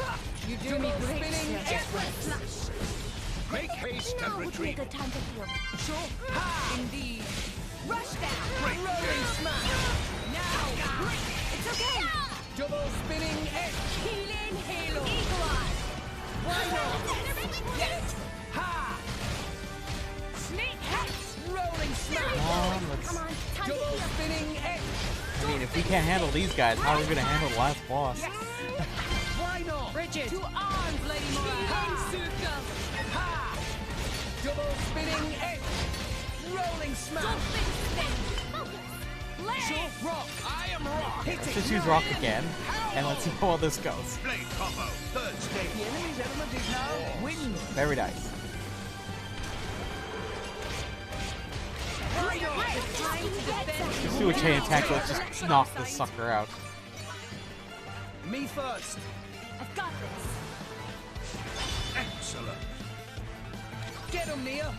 You do Double me great. spinning Flash. Make haste and Now would be a retreat. good time to heal. Sure. Indeed. Rush down. Rolling smash. Now. It's okay. Double spinning edge. Healing halo. Eagle eye. Why not? Yes. Ha. Snake head. Rolling smash. Come on, let's... Come on. Time to Double heal. spinning edge. I mean, if we can't handle these guys, how are we gonna handle the last boss? Why not? Bridget. To arms, Lady Mora. Healing circle. Ha. Double spinning edge. Rolling smash. Don't finish this. Focus. Blaze. Sure. Rock. I am rock. Hit Let's it. just use rock again, and let's see how well this goes. Blade combo. Third stage. The enemy's element is now wind. Very nice. Just do a chain attack, let's just knock this sucker out. Me first. I've got this. Excellent. Get him, Nia.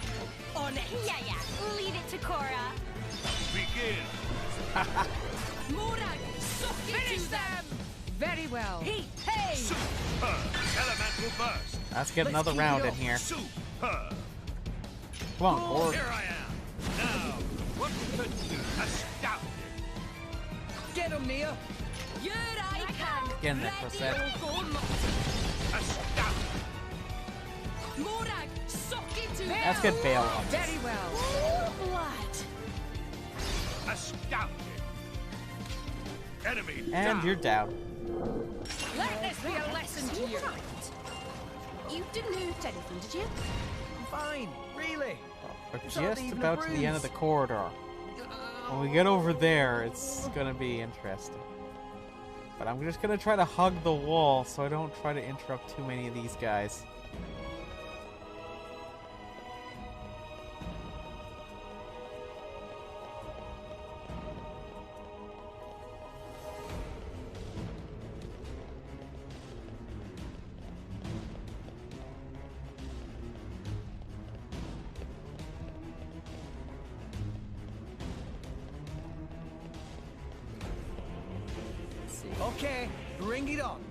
On it. Yeah. Leave it to Cora. Begin. Morag, suck it to them. Very well. Hey. Superb. Elemental burst. Let's get another round in here. Superb. Come on, Cord. Here I am. Now, what could do? Astounding. Get him, Nia. Here I come. Get in there for a sec. Astounding. Morag, suck it to them. Let's get Bale on. Very well. What? Astounding. Enemy And down. you're down. Let this be a lesson to you. You didn't lose anything, did you? I'm fine. Really. We're It's not just even a about to the end of the corridor. When we get over there, it's gonna be interesting. But I'm just gonna try to hug the wall so I don't try to interrupt too many of these guys. Okay, bring it on.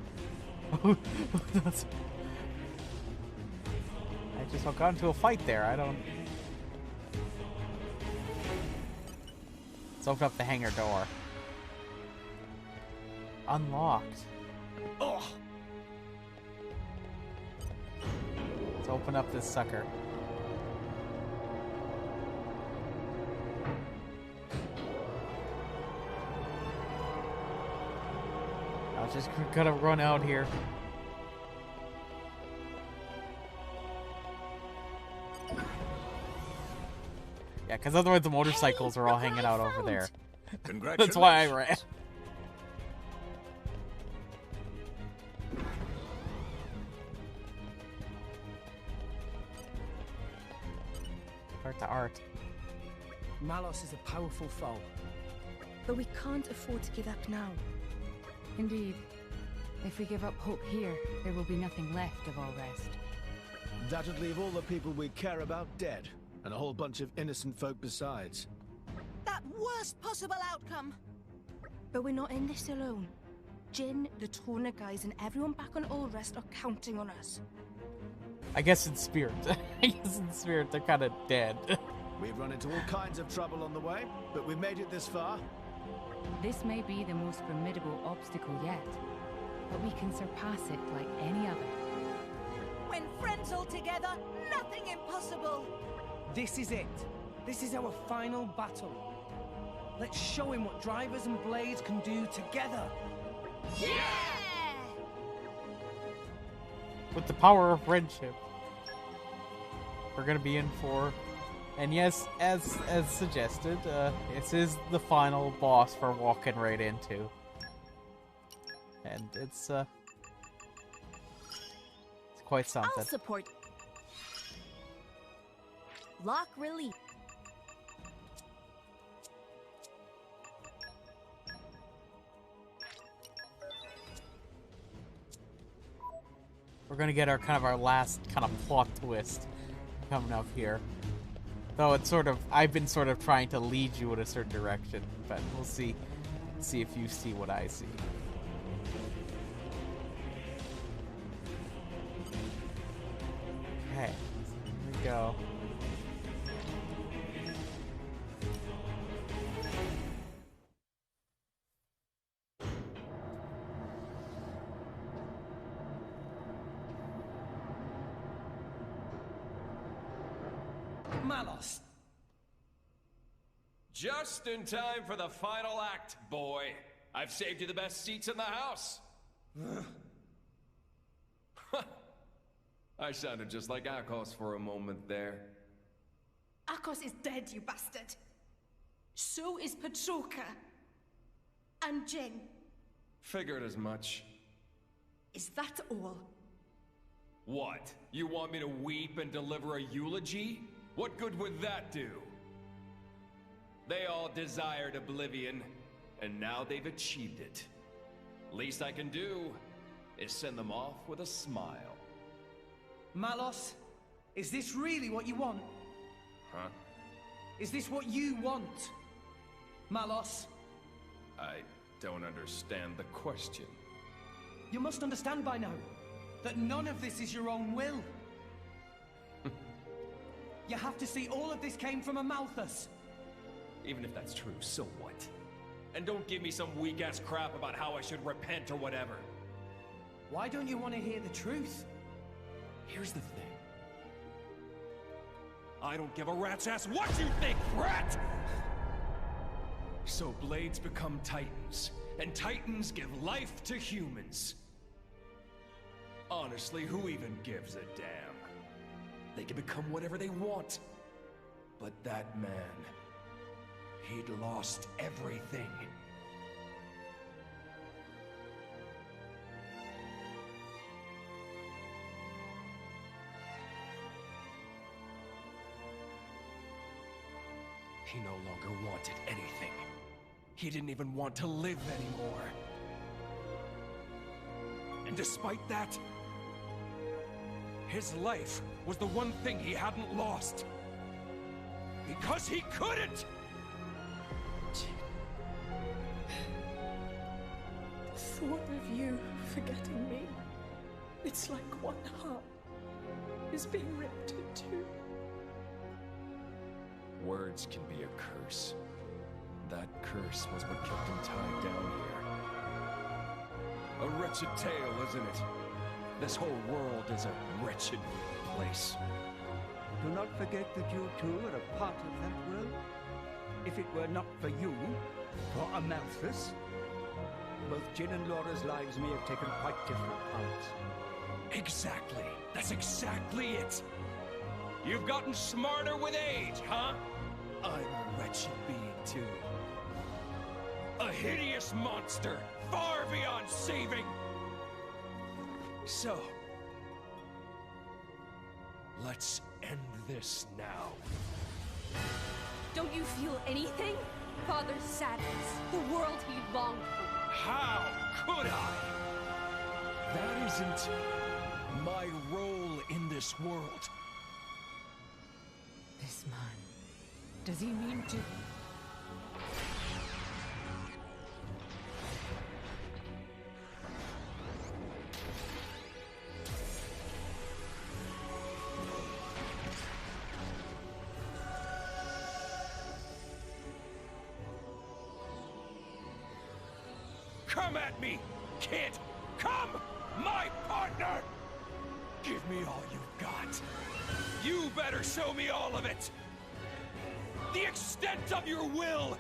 That's... I just got into a fight there. I don't... Let's open up the hangar door. Unlocked. Oh. Let's open up this sucker. I just gotta run out here. Yeah, because otherwise the motorcycles are all hanging out over there. That's why I ran. Art to art. Malos is a powerful foe. But we can't afford to give up now. Indeed. If we give up hope here, there will be nothing left of all rest. That would leave all the people we care about dead, and a whole bunch of innocent folk besides. That worst possible outcome! But we're not in this alone. Jin, the Torna guys, and everyone back on All Rest are counting on us. I guess in spirit. I guess in spirit they're kind of dead. We've run into all kinds of trouble on the way, but we've made it this far. This may be the most formidable obstacle yet, but we can surpass it like any other. When friends all together, nothing impossible! This is it. This is our final battle. Let's show him what drivers and blades can do together. Yeah! with the power of friendship. We're gonna be in for, and yes, as suggested, this is the final boss we're walking right into, and it's quite something. I'll support. Lock relief. We're gonna get our last kind of plot twist coming up here. Though it's I've been trying to lead you in a certain direction, but we'll see if you see what I see. Okay, here we go. Malos. Just in time for the final act, boy. I've saved you the best seats in the house. I sounded just like Akos for a moment there. Akos is dead, you bastard. So is Petroka. And Jin. Figured as much. Is that all? What? You want me to weep and deliver a eulogy? What good would that do? They all desired oblivion, and now they've achieved it. Least I can do is send them off with a smile. Malos, is this really what you want? Huh? Is this what you want? Malos? I don't understand the question. You must understand by now that none of this is your own will. You have to see all of this came from a Malthus. Even if that's true, so what? And don't give me some weak-ass crap about how I should repent or whatever. Why don't you want to hear the truth? Here's the thing. I don't give a rat's ass what you think, rat! So blades become titans, and titans give life to humans. Honestly, who even gives a damn? They can become whatever they want. But that man, he'd lost everything. He no longer wanted anything. He didn't even want to live anymore. And despite that, his life was the one thing he hadn't lost. Because he couldn't! The thought of you forgetting me, it's like one heart is being ripped in two. Words can be a curse. That curse was what kept him tied down here. A wretched tale, isn't it? This whole world is a wretched place. Do not forget that you too are a part of that world. If it were not for you, for Amalthus, both Jin and Laura's lives may have taken quite different paths. Exactly. That's exactly it. You've gotten smarter with age, huh? I'm a wretched being too. A hideous monster, far beyond saving. So, let's end this now. Don't you feel anything? Father's sadness, the world he longed for. How could I? That isn't my role in this world. This man, does he mean to... Come at me, kid! Come, my partner! Give me all you've got. You better show me all of it! The extent of your will!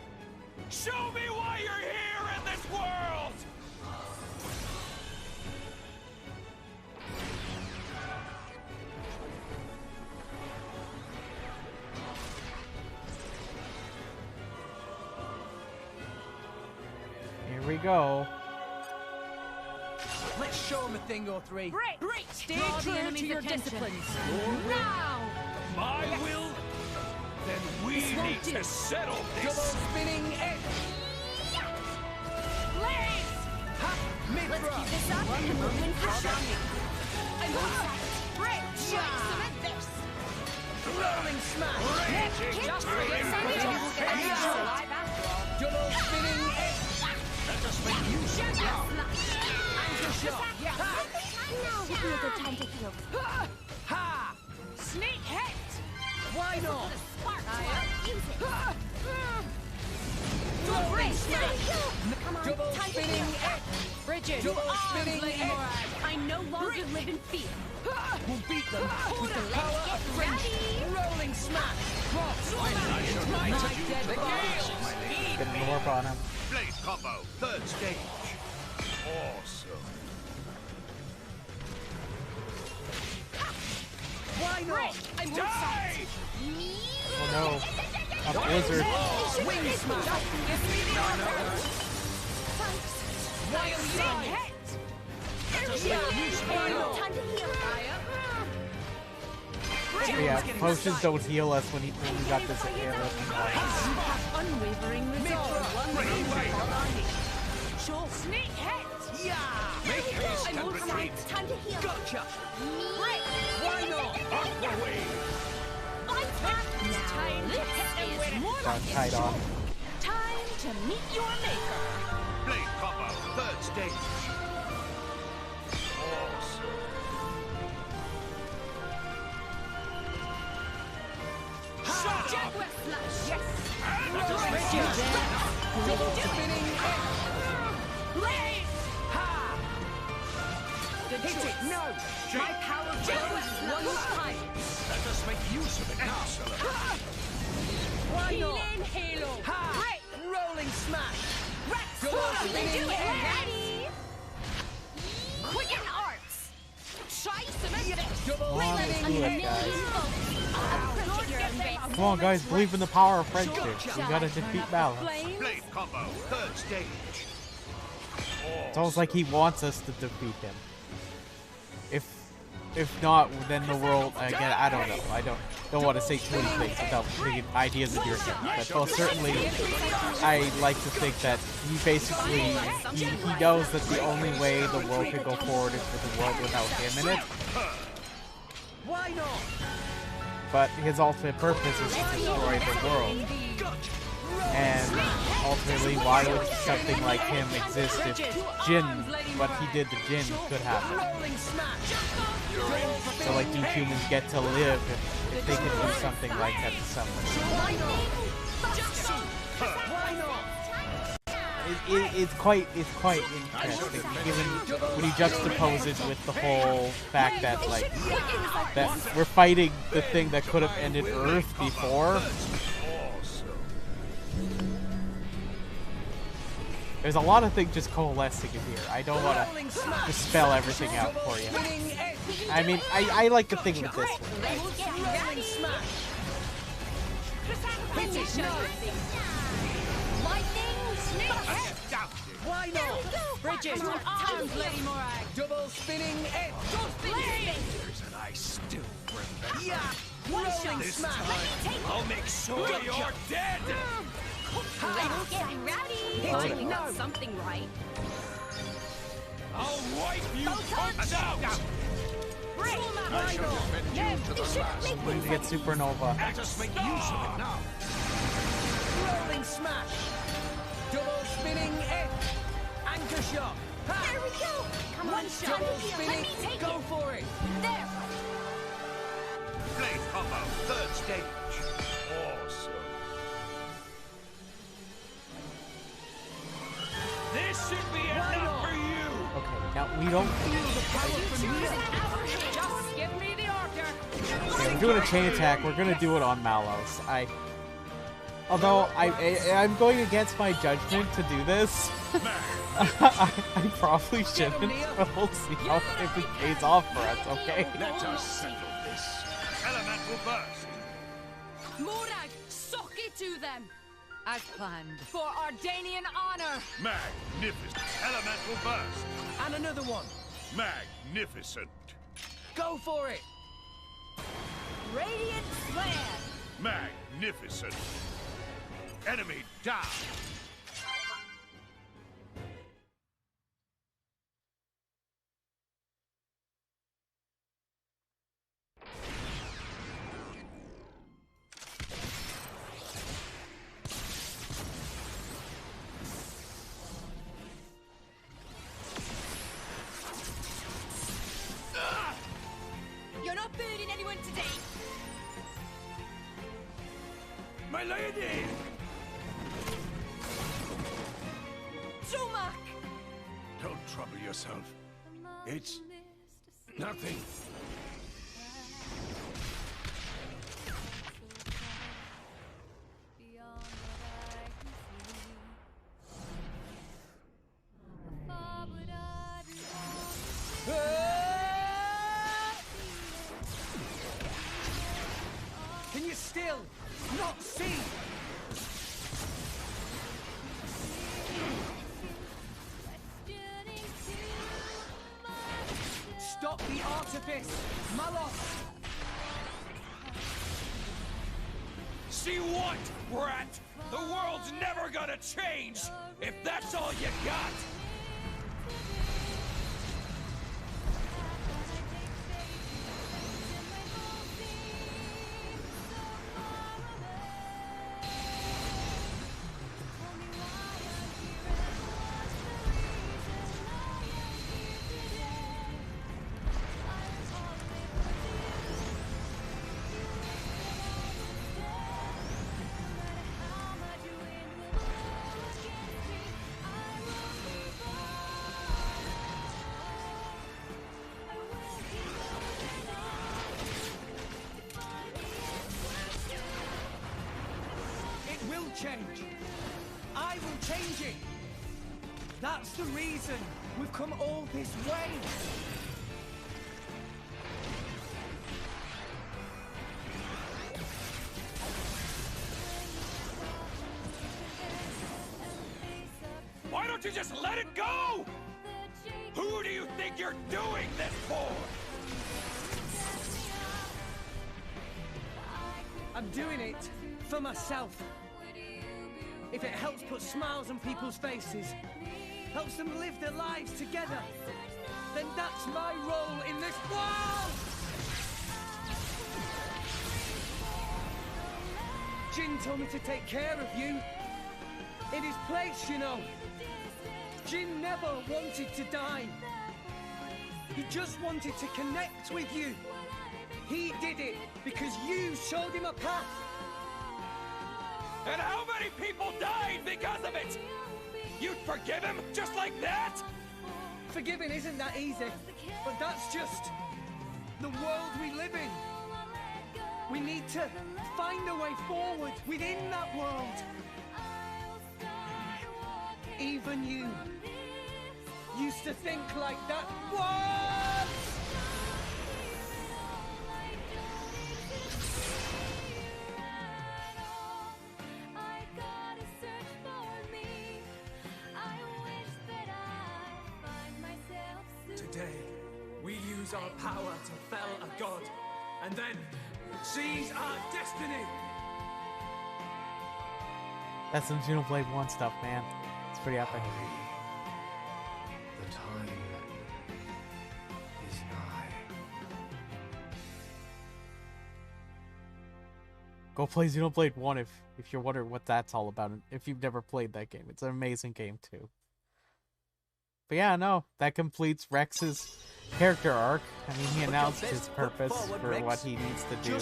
Show me why you're here in this world! we go. Let's show him a thing or three. Great! Stay Draw the true to enemy's your attention. disciplines. Now! My will? Then we This won't need do. to settle Double this. spinning edge. Blaze! Ha! Mithra. Let's keep this up and we'll win for sure. I want that. Great! Try some of this. Rolling smash. Just for this enemy will get a new alive after all. Double spinning edge. Let us make use of it now. Anchor shot. Now would be a good time to heal. Ha! Sneak hit! Why not? Spark use it. Rolling smash. Come on, Double time to spinning heal. edge. Bridget, Double arms, spinning Lady edge. Morag. I no longer live in fear. We'll beat them with the Let's power get of friendship. ready. Rolling smash. Cross. I shall My not dead the body. gales. Get an orb on him. Blade combo, third stage. Awesome. Why not? I want Die! Oh no. A blizzard. Wing smash. Give me the order. Wild Sneak side. hit! Why not? Time to heal. Yeah, potions don't heal us when we got this air. Unwavering resolve. Sure. Sneak hit! Yeah. Make haste I'm and all retreat. set. Time to heal. Gotcha. Why not? Aqua wave. It's time to hit them with more Got tied off. Time to meet your maker. Blade combo, third stage. Awesome. Jaguar slash! Yes! Double spinning edge. Blaze! Ha! Good Hit choice. it. No. My power grows one time. Let us make use of it now. Excellent. Why not? Healing halo. Ha! Great! Rolling smash. Rex! Double Do spinning it! edge. Ready? Quicken arts! Try some of this! Double Come on, spinning let's do it, edge. guys. Lord, get them off. Come on, guys, believe in the power of friendship. We gotta defeat Balance. Blade combo, third stage. It's almost like he wants us to defeat him. If not, then the world again. I don't know. I don't want to say too many things without putting ideas in your head. But well, certainly, I like to think that he basically he knows that the only way the world could go forward is with a world without him in it. Why not? But his ultimate purpose is to destroy the world. And ultimately, why would something like him exist if Jin, what he did to Jin, could happen? Rolling smash. So, like, do humans get to live if they can do something like that to someone? Why not? It's quite interesting, given when you juxtapose it with the whole fact that, like, that we're fighting the thing that could have ended Earth before. There's a lot of things just coalescing in here. I don't want to just spell everything out for you. I mean, I like to think of it this way. Rolling smash. Hit it. No. Lightning, sneak hit! Why not? Bridget, arms, Lady Morag! Double spinning edge. Blaze! And I still remember. Yeah. Rolling This smash. time, I'll make sure you're dead. Let's get ready. Finally got something right. I'll wipe you punks out. I shall defend you to the last. We get Supernova. Let us make use of it now. Rolling smash. Double spinning edge. Anchor shot. Ha! There we go. Come on, shot. Double Let spinning. me take Go it. for it. There. Blade combo, third stage. Awesome. This should be enough for you. Okay, now we don't. Just give me the order! Okay, we're doing a chain attack. We're gonna do it on Malos. Although I'm going against my judgment to do this. I probably shouldn't, but we'll see how if it pays off for us. Okay. Let us settle this. Elemental burst. Morag, sock it to them! As planned. For Ardanian honor! Magnificent. Elemental burst. And another one. Magnificent. Go for it! Radiant slam! Magnificent. Enemy down. You're not burning anyone today. My lady! Tomak! Don't trouble yourself. It's nothing. Can you still not see? Stop the artifice, Malos! See what, brat? The world's never gonna change if that's all you got! Change. I will change it. That's the reason we've come all this way. Why don't you just let it go? Who do you think you're doing this for? I'm doing it for myself. If it helps put smiles on people's faces, helps them live their lives together, then that's my role in this world! Jin told me to take care of you. In his place, you know. Jin never wanted to die. He just wanted to connect with you. He did it because you showed him a path. And how many people died because of it? You'd forgive him just like that? Forgiving isn't that easy, but that's just the world we live in. We need to find a way forward within that world. Even you used to think like that. What? Today, we use our power to fell a god, and then seize our destiny! That's some Xenoblade 1 stuff, man. It's pretty epic. The time is nigh. Go play Xenoblade 1 if you're wondering what that's all about. If you've never played that game, it's an amazing game too. But yeah, no, that completes Rex's character arc. I mean, he announced his purpose for what he needs to do.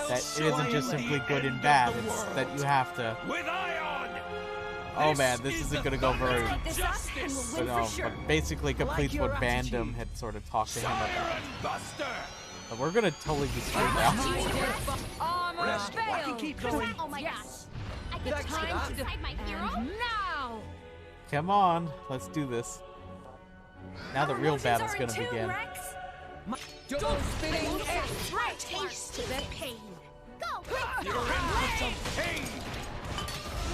That it isn't just simply good and bad, it's that you have to... Oh man, this isn't gonna go very... But no, but basically completes what Bandom had sort of talked to him about. But we're gonna totally be straight now. I can keep going. Oh my gosh. I get time to decide my hero? Now! Come on, let's do this. Now the real battle's gonna begin. Double spinning taste the pain. Go! You're in for some pain!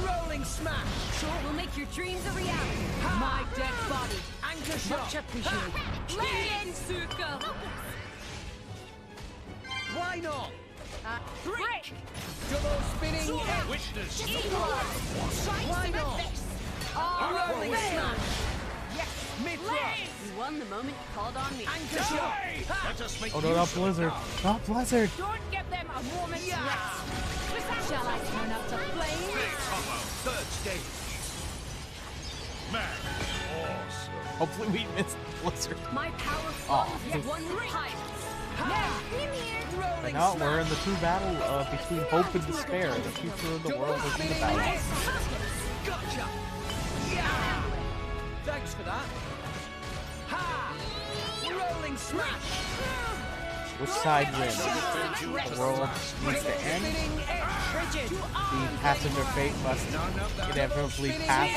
Rolling smash. Sure will make your dreams a reality. My dead body. Anchor shot. Much appreciated. Lay in, Suka. Why not? Break. Double spinning edge. Witness. Why not? Rolling smash. Yes. Mithra. You won the moment you called on me. Anchor shot. Let us make Oh no, not Blizzard. Not Blizzard. Don't give them a moment's rest. Shall I turn up the flames? Big combo. Third stage. Man. Awesome. Hopefully we missed Blizzard. My power Oh, flows as one with pirates. But now we're in the true battle between hope and despair. The future of the world is in the balance. Gotcha. Yeah. Thanks for that. Ha! Rolling smash. Which side wins? The world needs to end. The passage of fate must inevitably pass.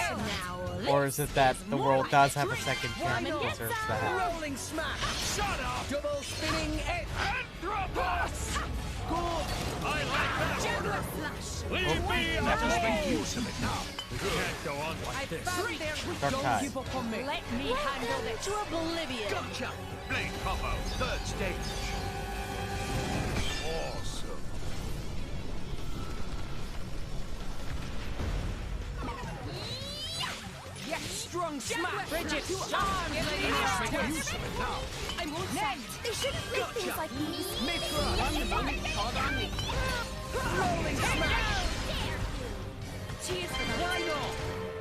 Or is it that the world does have a second chance and deserves to have? Rolling smash. Shut up. Double spinning edge. Anthropos. Good. I like that order. Leave me Let us alone. make use of it now. We can't go on like this. Dark Tide. Keep up on me. Let me handle this. To oblivion. Gotcha. Blade combo. Third stage. Awesome. Yes, strong smash. Bridget, to Arms, arms, ladies. ladies. Make use of it now. I won't fight. They shouldn't make things like these. Mithra. Won the moment you called on me. Rolling smash. Cheers for the Why not?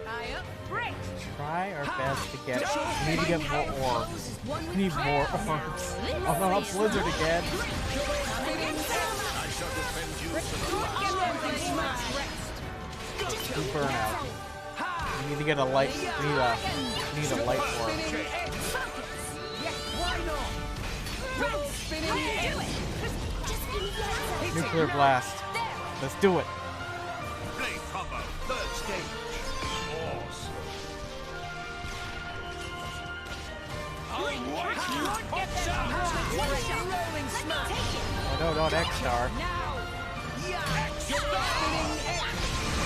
High up. Break. Try our best to get. We need to get more orbs. We need more orbs. Oh no, not Blizzard again. I shall defend you to the last. We burn out. We need to get a light. We need a light orb. Why not? Double spinning edge. Nuclear blast. Let's do it. Blade combo. Third stage. Awesome. Rolling smash. Oh no, not X-Star.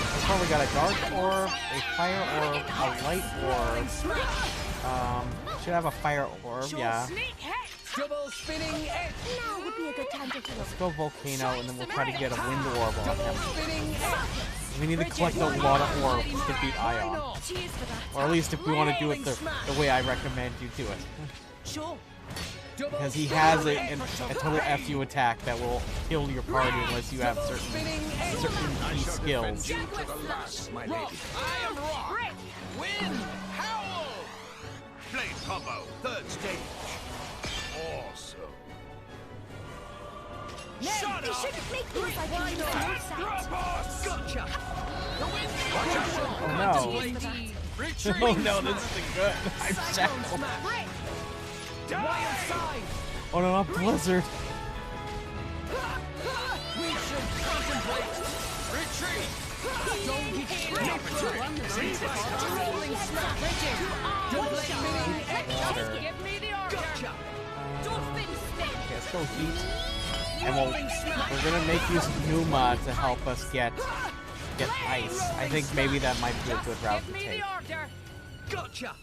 That's probably got a dark orb, a fire orb, a light orb. Should have a fire orb, yeah. Double spinning edge. Now would be a good time to kill. Let's go Volcano and then we'll try to get a wind orb on Double him. spinning edge. We need to collect a lot of orbs to beat Ion. Cheers for that. Or at least if we want to do it the way I recommend you do it. Sure. Because he has a total FU attack that will kill your party unless you have certain key skills. You to the last, my lady. I am rock. Wind. Howl. Blade combo. Third stage. Awesome. Shut They up. shouldn't make things like these. Gotcha. The wind. Oh no. Oh no, this isn't good. I'm shackled. Wild side. Oh no, not Blizzard. We should contemplate. Retreat. Don't rolling smash. Double spinning edge. Give me the order. Gotcha. Okay, let's go Heat. And we're gonna make use of Numa to help us get ice. I think maybe that might be a good route to Give me take. the order. Gotcha.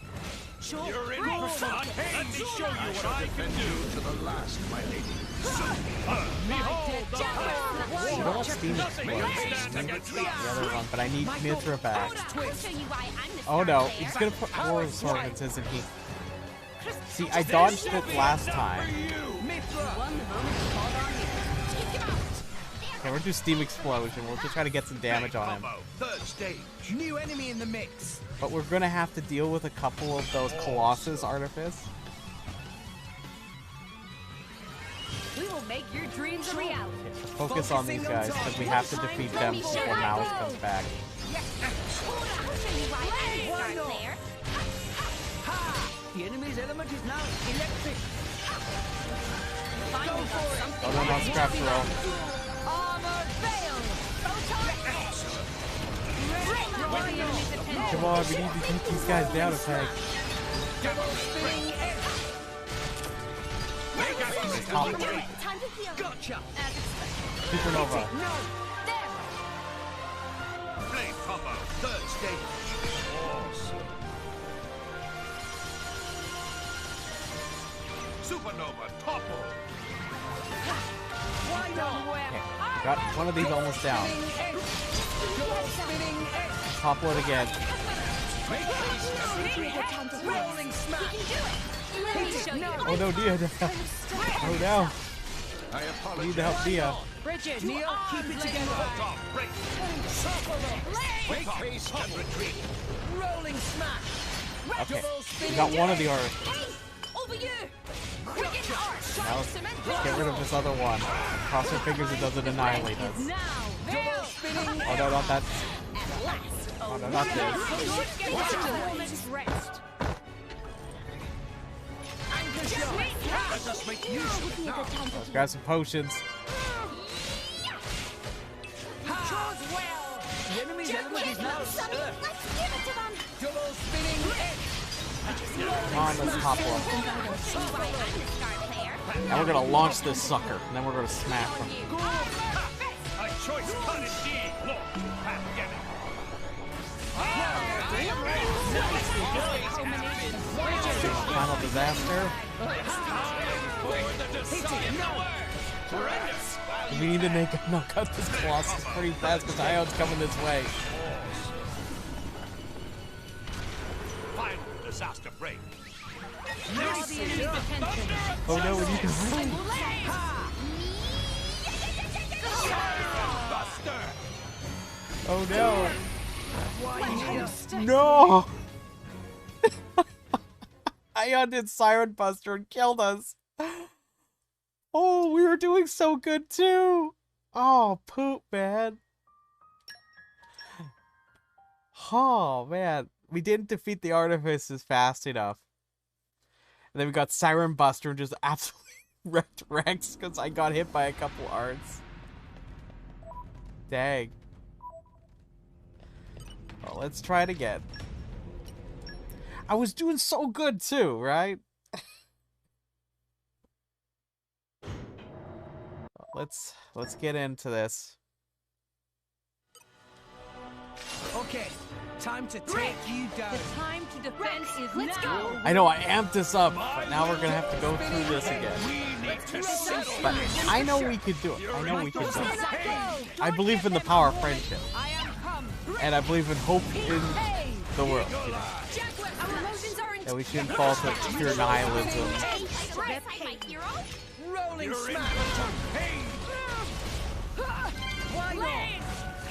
Sure. You're in for fun. Let me show you what I can do. To the last, my lady. Behold the power I don't want Steam Nothing Explosion. can stand Steam against the other one, but I need Mithra back. I'll show you why I'm the Oh no, star he's player. gonna put more assortments, isn't he? See, I dodged it last time. Won the moment you called on me. Okay, we're gonna do Steam Explosion. We'll just try to get some damage on him. Third stage. New enemy in the mix. But we're gonna have to deal with a couple of those Colossus Artifice. We will make your dreams a reality. Okay, so focus on these guys, because we have to defeat them before Mouse comes back. I'll show you why I'm the star player. The enemy's element is now electric. Finally got something. Oh no, not Scrap Roll. Armor veil. Come on, we need to keep these guys down a peg. Time to heal. Gotcha. Supernova. Blade combo. stage. Awesome. Supernova topple. Why not? Okay, got one of these almost down. Topple it again. Rolling smash. Oh no, Dia. Oh no. I apologize. Need to help Dia. Bridget, Neil, keep it together. Make face and retreat. Rolling smash. Okay, we got one of the art. Over you! Quicken arch! Now let's get rid of this other one. Cross our fingers it doesn't annihilate us. Double spinning. Oh no, not that. Oh no, not this. Let us make use of it now. Let's grab some potions. The enemy's element is now Earth. Double spinning edge. Come on, let's topple him. Now we're gonna launch this sucker, and then we're gonna smash him. A choice cut indeed. Look, Pat, get it. Final disaster. We need to knock out this Colossus pretty fast because Ion's coming this way. Final disaster break. Oh no, we need to hurry. Oh no. No! Ion did Siren Buster and killed us. Oh, we were doing so good too. Oh, poop, man. Oh, man. We didn't defeat the Artifices fast enough. And then we got Siren Buster and just absolutely wrecked Rex because I got hit by a couple arts. Dang. Well, let's try it again. I was doing so good too, right? Let's get into this. Okay, time to take you down. The time to defend is now. I know I amped this up, but now we're gonna have to go through this again. But I know we could do it. I know we can do it. I believe in the power of friendship. And I believe in hope in the world. You know? That we shouldn't fall to pure nihilism. Rolling smash.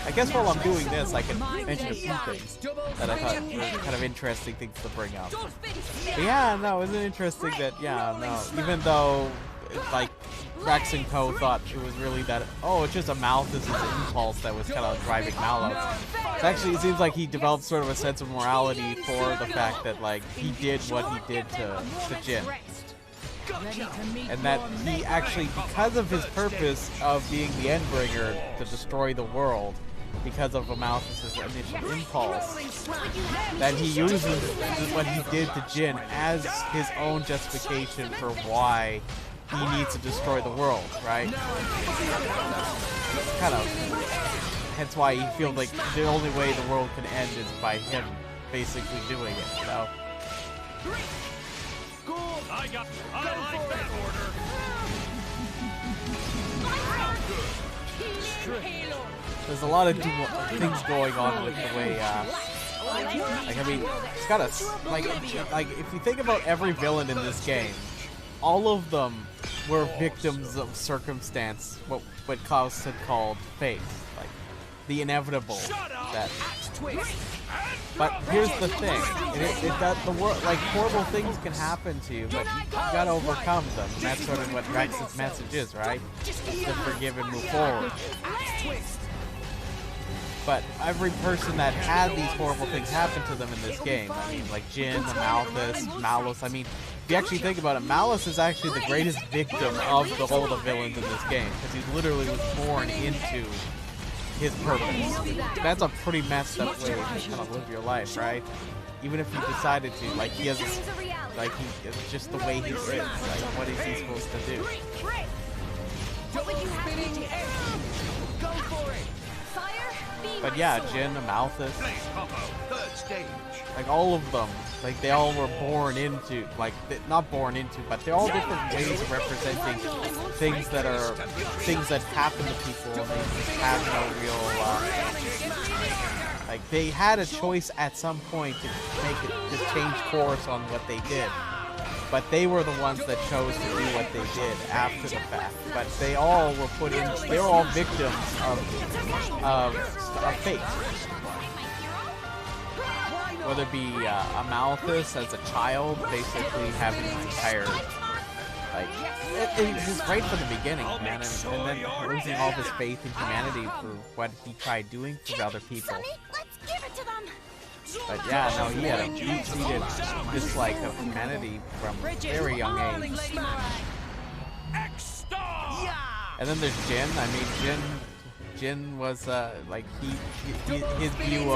I guess while I'm doing this, I can mention a few things that I thought were kind of interesting things to bring up. But yeah, no, isn't it interesting that, yeah, no, even though, like, Rex and Co. thought it was really that, oh, it's just a Malthus' impulse that was kind of driving Malos. Actually, it seems like he developed sort of a sense of morality for the fact that, like, he did what he did to Jin. And that he actually, because of his purpose of being the Endbringer to destroy the world, because of Amalthus' initial impulse, that he uses what he did to Jin as his own justification for why he needs to destroy the world, right? Kind of. Hence why he feels like the only way the world can end is by him basically doing it, you know? I like that order. There's a lot of things going on with the way, like, I mean, it's got a, like, if you think about every villain in this game, all of them were victims of circumstance, what Klaus had called fate, like, the inevitable. That. But here's the thing, the world, like, horrible things can happen to you, but you gotta overcome them, and that's sort of what Rex's message is, right? Just to forgive and move forward. But every person that had these horrible things happen to them in this game, I mean, like Jin, Malthus, Malus, I mean, if you actually think about it, Malus is actually the greatest victim of all the villains in this game, because he literally was born into his purpose. That's a pretty messed up way to kind of live your life, right? Even if you decided to, like, he has, like, it's just the way he is, like, what is he supposed to do? What would you have me do? Go for it! Fire, But yeah, Jin, Amalthus, Third stage. like all of them, like they all were born into, like not born into, but they're all different ways of representing things that happen to people, and they just have no real, like they had a choice at some point to change course on what they did. But they were the ones that chose to do what they did after the fact. But they all were put in, they were all victims of fate. Whether it be Amalthus as a child, basically having an entire, like, it was right from the beginning, man, and then losing all this faith in humanity for what he tried doing for other people. But yeah, no, he had a deep-seated dislike of humanity from a very young age. And then there's Jin. I mean, Jin was like his view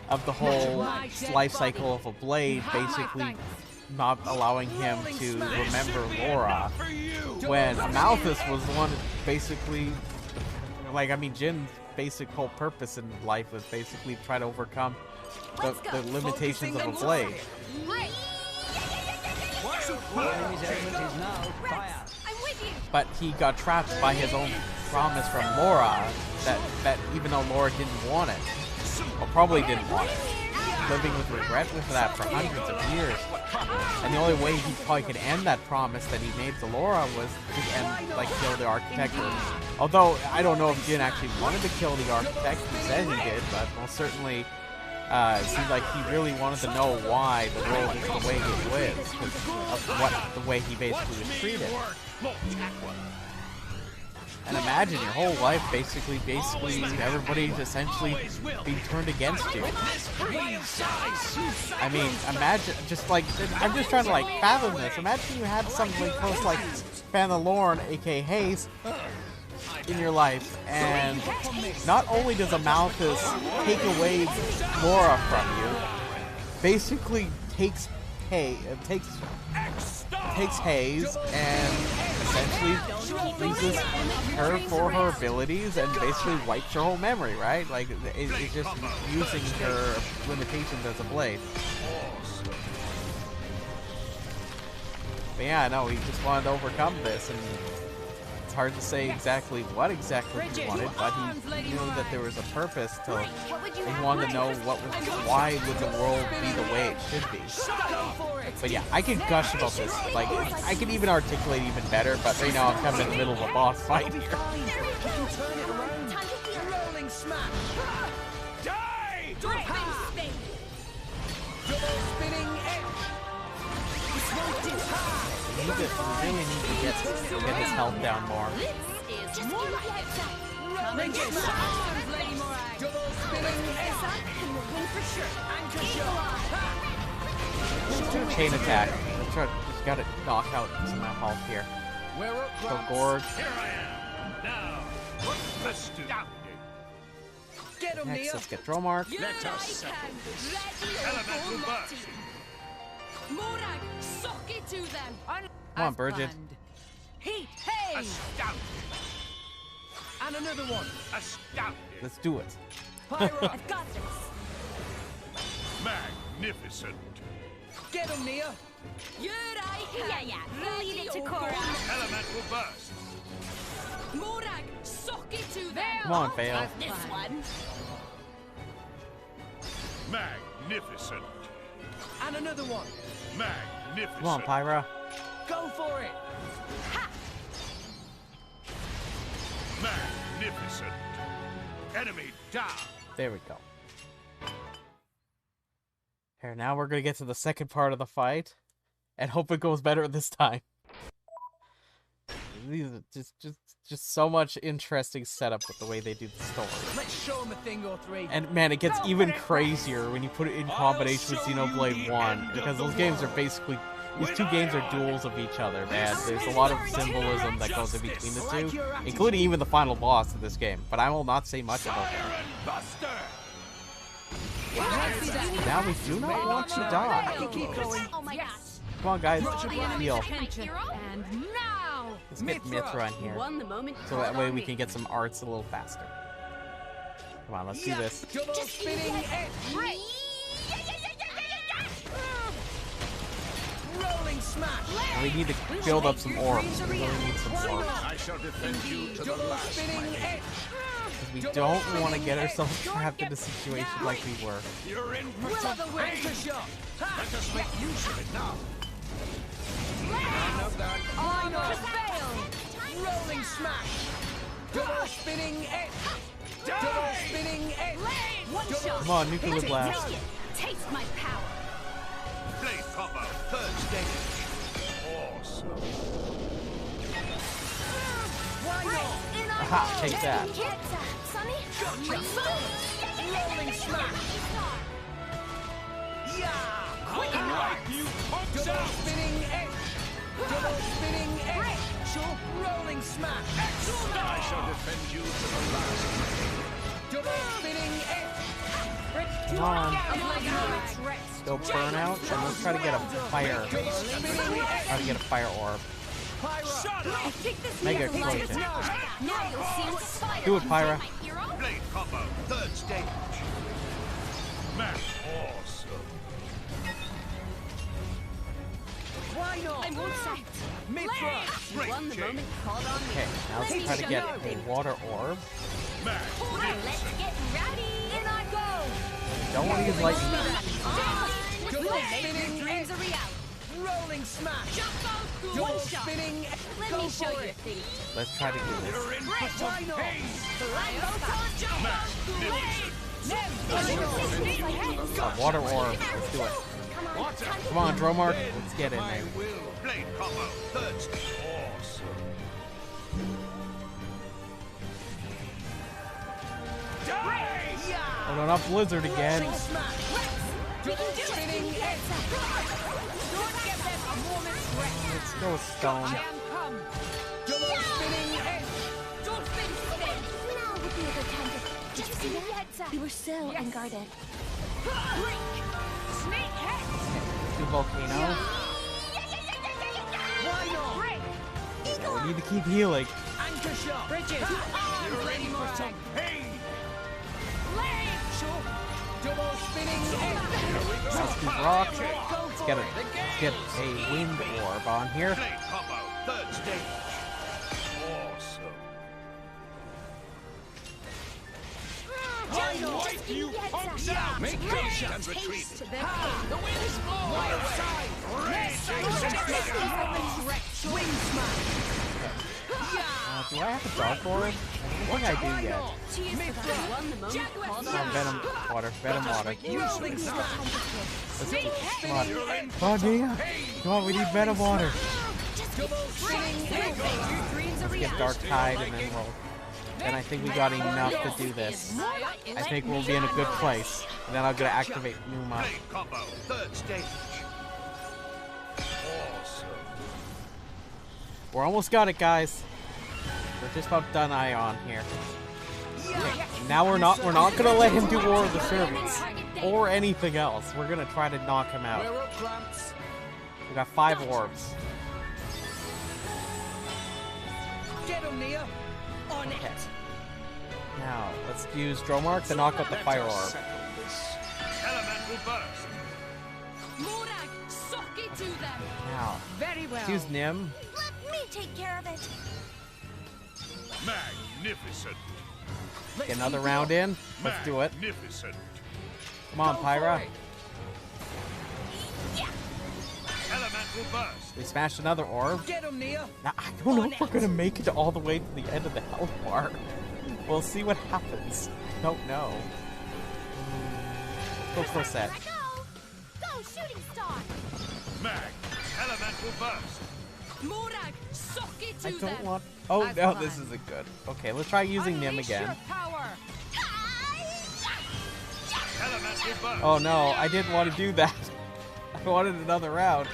of the whole life cycle of a blade, basically not allowing him to remember Laura. When Amalthus was the one that basically, like, I mean, Jin's basic whole purpose in life was basically try to overcome the limitations of a blade. But he got trapped by his own promise from Laura that even though Laura didn't want it, or probably didn't want it, living with regret with that for hundreds of years. And the only way he probably could end that promise that he made to Laura was to end, like, kill the architect. Although I don't know if Jin actually wanted to kill the architect. He said he did, but well, certainly it seemed like he really wanted to know why the world is the way it is, because of the way he basically was treated. And imagine your whole life basically everybody's essentially being turned against you. I mean, imagine, just like, I'm just trying to like fathom this. Imagine you had something close like Fanalorn, aka Haze, in your life, and not only does Amalthus take away Laura from you, basically takes Haze and essentially uses her for her abilities and basically wipes her whole memory, right? Like, it's just using her limitations as a blade. But yeah, no, he just wanted to overcome this, and it's hard to say exactly what exactly he wanted, but he knew that there was a purpose to, he wanted to know why would the world be the way it should be. But yeah, I could gush about this, like, I could even articulate even better, but right now I'm kind of in the middle of a boss fight here. We really need to get his health down more. Let's do a chain attack. Let's try. Just gotta knock out some of my health here. Go Gorg. Next, let's get Dromark. Let us settle this. Elemental burst. Come on, Burgid. Heat, hey! And another one. Let's do it. Pyro, I've got this. Magnificent. Get him, Nia. Yeah, lead it to Cora. Elemental burst. Morag, sock it to them. Come on, Fail. This one. Magnificent. And another one. Magnificent. Come on, Pyra. Go for it. Ha! Magnificent. Enemy down. There we go. Here, now we're gonna get to the second part of the fight, and hope it goes better this time. These are just so much interesting setup with the way they do the story. Let's show him a thing or three. And man, it gets even crazier when you put it in combination with Xenoblade 1, because those games are basically, these two games are duels of each other, man. There's a lot of symbolism that goes in between the two, including even the final boss of this game, but I will not say much about that. Now we do not want to die. Come on, guys, heal. Let's get Mithra in here, so that way we can get some arts a little faster. Come on, let's do this. Double spinning edge. Rolling smash. And we need to build up some orbs. We really need some orbs. I shall defend you to the last, spinning edge. Because we don't want to get ourselves trapped in a situation like we were. You're in for Will some of the wind. pain. Shot. Let us make use of it now. Why not? Rolling smash. Double spinning edge. Double spinning edge. One shot. Come on, nuclear blast. Take it. Taste my power. Blade combo, third stage. Awesome. Why not? Aha, take that. Sonny? Rolling smash. Yeah. Alright, you punks Double out! spinning edge. Double spinning edge. Rolling smash. I shall defend you to the last. Double spinning edge. Come on. Go burn out, and let's try to get a fire. Try to get a fire orb. Mega explosion. Now you'll see what fire Do it, can Pyra. do, my hero. Blade combo, third stage. Smash. Awesome. Why not? I won't sight. Mithra. Great Won the change. moment called on me. Okay, now let's try to get a water orb. Let's get rowdy. In I go. Don't want to use lightning. Double We'll make spinning your dreams a reality. Rolling smash. One Double shot. spinning. Let Go me show for you it. things. Let's try to do this. You're in for some Why not? pain. A water orb. Let's do it. Come on, Dromark. Let's get in there. Blade combo, third stage. Awesome. Oh, no, not Blizzard again. Double spinning edge. Let's go with Stone. Double spinning edge. Now would be a good time to... Did you see that? We were so unguarded. Do Volcano. Why not? Yeah, we need to keep healing. Anchor shot. Bridges. You're ready for some pain. Double spinning edge. Let's keep rock. Let's get a wind orb on here. Blade combo, third stage. Awesome. I'll wipe you punks out! Make haste and retreat. The wind is blowing! Swing smash. Do I have to dodge for it? I think I do yet. Won the moment called Come on, on Venom water. Venom water. Rolling smash. Let's go. Come on. Come on, Nia. Come on, we need Venom water. Double spinning edge. Let's get Dark Tide and then roll. And I think we got enough to do this. I think we'll be in a good place. And then I'm gonna activate Numa. Blade combo, third stage. Awesome. We're almost got it, guys. We're just about done Ion here. Okay, now we're not gonna let him do War of the Servants or anything else. We're gonna try to knock him out. We're up, Gramps. We got 5 orbs. Get him, Nia. On Okay. it. Now let's use Dromark to knock out the Fire Orb. Elemental burst. Morag, suck it to them. Now Very well. let's use Nim. Let me take care of it. Magnificent. Get another round in. Let's do it. Magnificent. Come on, Pyra. Elemental burst. We smashed another orb. Get him, Nia. Now, I don't know if we're gonna make it all the way to the end of the health bar. We'll see what happens. Don't know. Go for a set. Go, shooting star. Mag. Elemental burst. Morag, suck it I to don't them. want. Oh no, this isn't good. Okay, let's try using Nim again. Elemental burst. Oh no, I didn't want to do that. I wanted another round.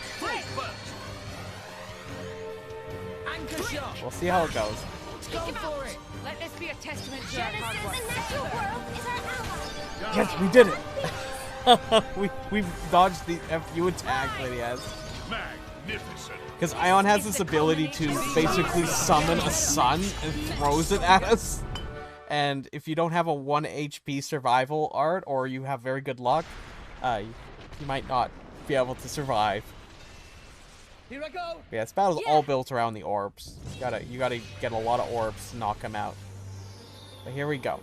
Anchor shot. We'll see how it goes. Go for it. Let this be a testament to our hard Genesis, work. the natural world is our ally. Yes, we did it. we've dodged the FU attack that he has. Magnificent. Because Ion has this ability to basically summon a sun and throws it at us. and if you don't have a 1 HP survival art, or you have very good luck, you might not be able to survive. Here I go. But yeah, this battle's all built around the orbs. You gotta get a lot of orbs to knock them out. But here we go.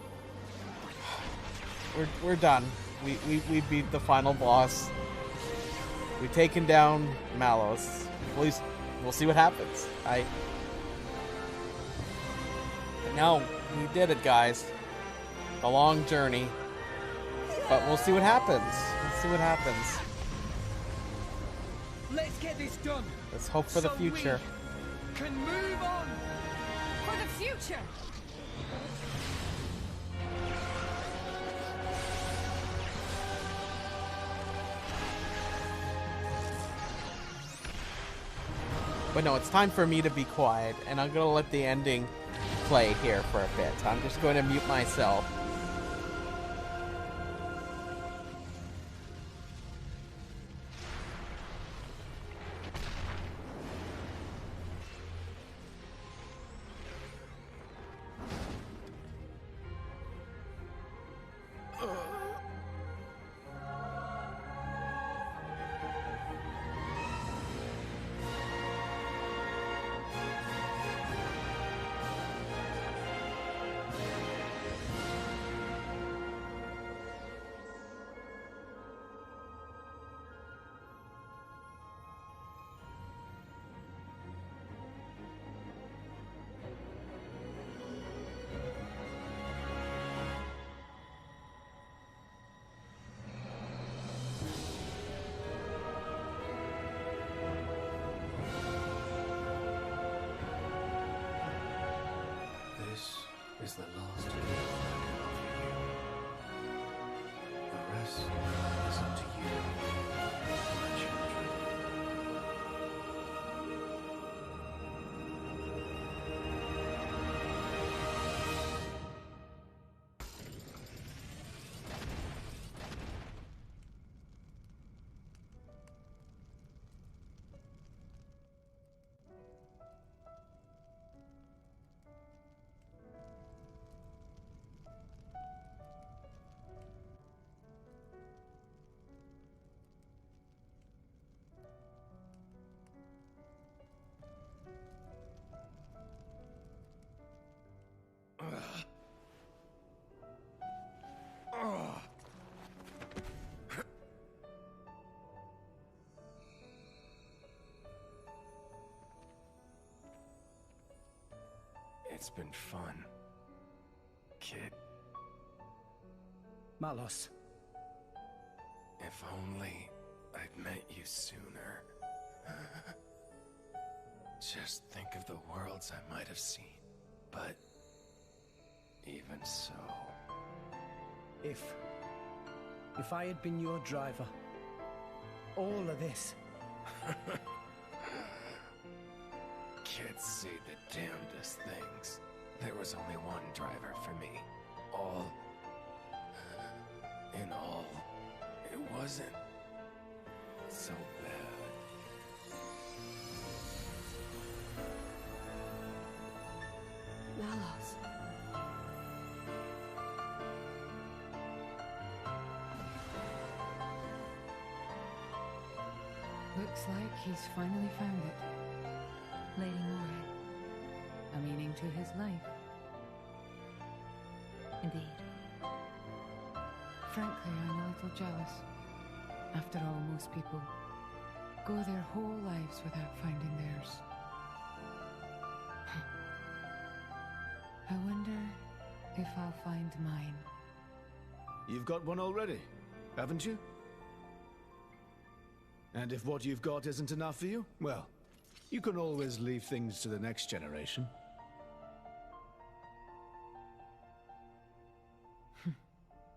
We're done. We beat the final boss. We've taken down Malos. At least we'll see what happens. No, we did it, guys. A long journey. But we'll see what happens. Let's see what happens. Let's get this done. Let's hope for the future. We can move on. For the future. But no, it's time for me to be quiet, and I'm gonna let the ending play here for a bit. I'm just going to mute myself. Is the last gift I can offer you. The rest is up to you, my children. It's been fun, kid. Malos. If only I'd met you sooner. Just think of the worlds I might have seen. But even so... If I had been your driver, all of this... Kids say the damnedest things. There was only one driver for me. In all, it wasn't so bad. Malos. Looks like he's finally found it. Lady Moray. A meaning to his life. Indeed. Frankly, I'm a little jealous. After all, most people go their whole lives without finding theirs. I wonder if I'll find mine. You've got one already, haven't you? And if what you've got isn't enough for you, well, you can always leave things to the next generation.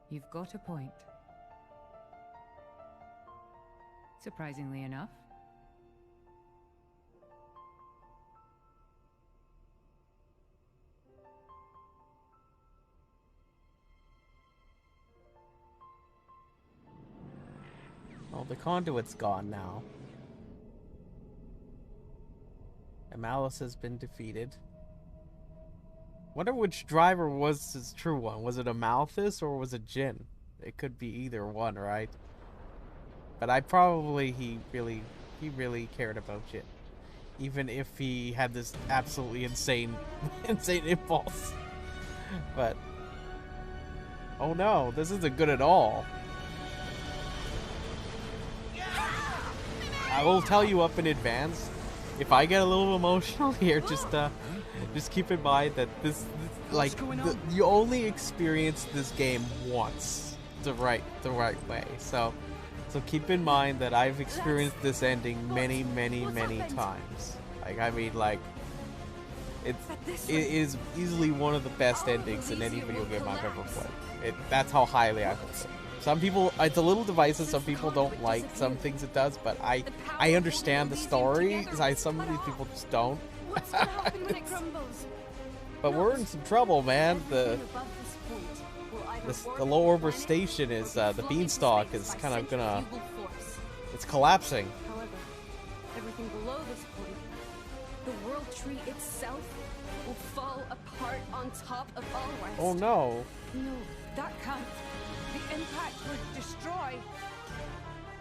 You've got a point. Surprisingly enough. Well, the conduit's gone now. And Malice has been defeated. Wonder which driver was his true one. Was it a Malthus or was it Jin? It could be either one, right? But he really cared about Jin. Even if he had this absolutely insane impulse. But oh no, this isn't good at all. I will tell you up in advance, if I get a little emotional here, just keep in mind that you only experience this game once the right way. So keep in mind that I've experienced this ending many times. It is easily one of the best endings in any video game I've ever played. That's how highly I hold it. Some people, it's a little divisive. Some people don't like some things it does, but I understand the story. Some of these people just don't. But we're in some trouble, man. The lower orbit station is the beanstalk is kind of gonna. It's collapsing. However, everything below this point, the world tree itself, will fall apart on top of Allwest. Oh no! No, that can't. The impact would destroy.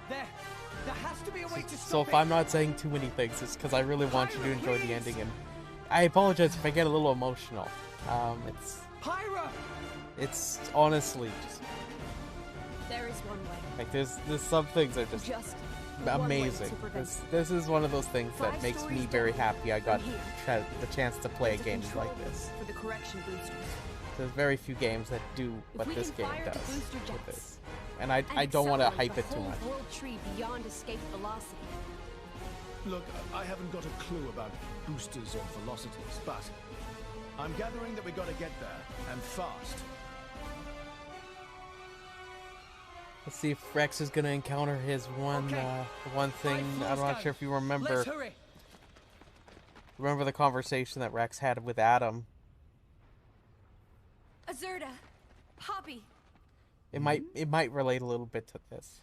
There has to be a way to stop So if I'm not saying too many things, it's because I really want you to enjoy the ending, and I apologize if I get a little emotional. It's honestly just. There is one way. Like there's some things that are just amazing. This is one of those things that makes me very happy. I got the chance to play a game like this. For the correction boosters. There's very few games that do what this game does with this, and I don't want to hype it too much. World tree beyond escape velocity. Look, I haven't got a clue about boosters or velocities, but I'm gathering that we got to get there, and fast. Let's see if Rex is gonna encounter his one thing. I'm not sure if you remember. Remember the conversation that Rex had with Adam. Azurda, Poppy. It might relate a little bit to this.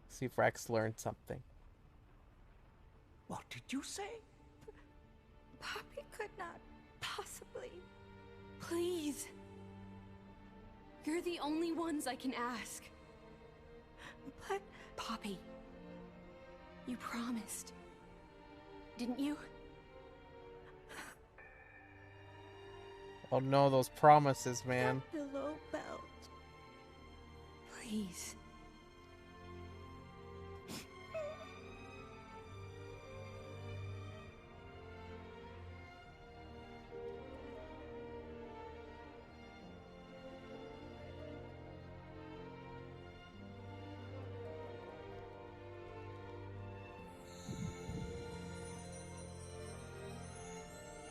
See if Rex learned something. What did you say? Poppy could not possibly. Please. You're the only ones I can ask. But Poppy, you promised, didn't you? Oh no, those promises, man. Below belt. Please.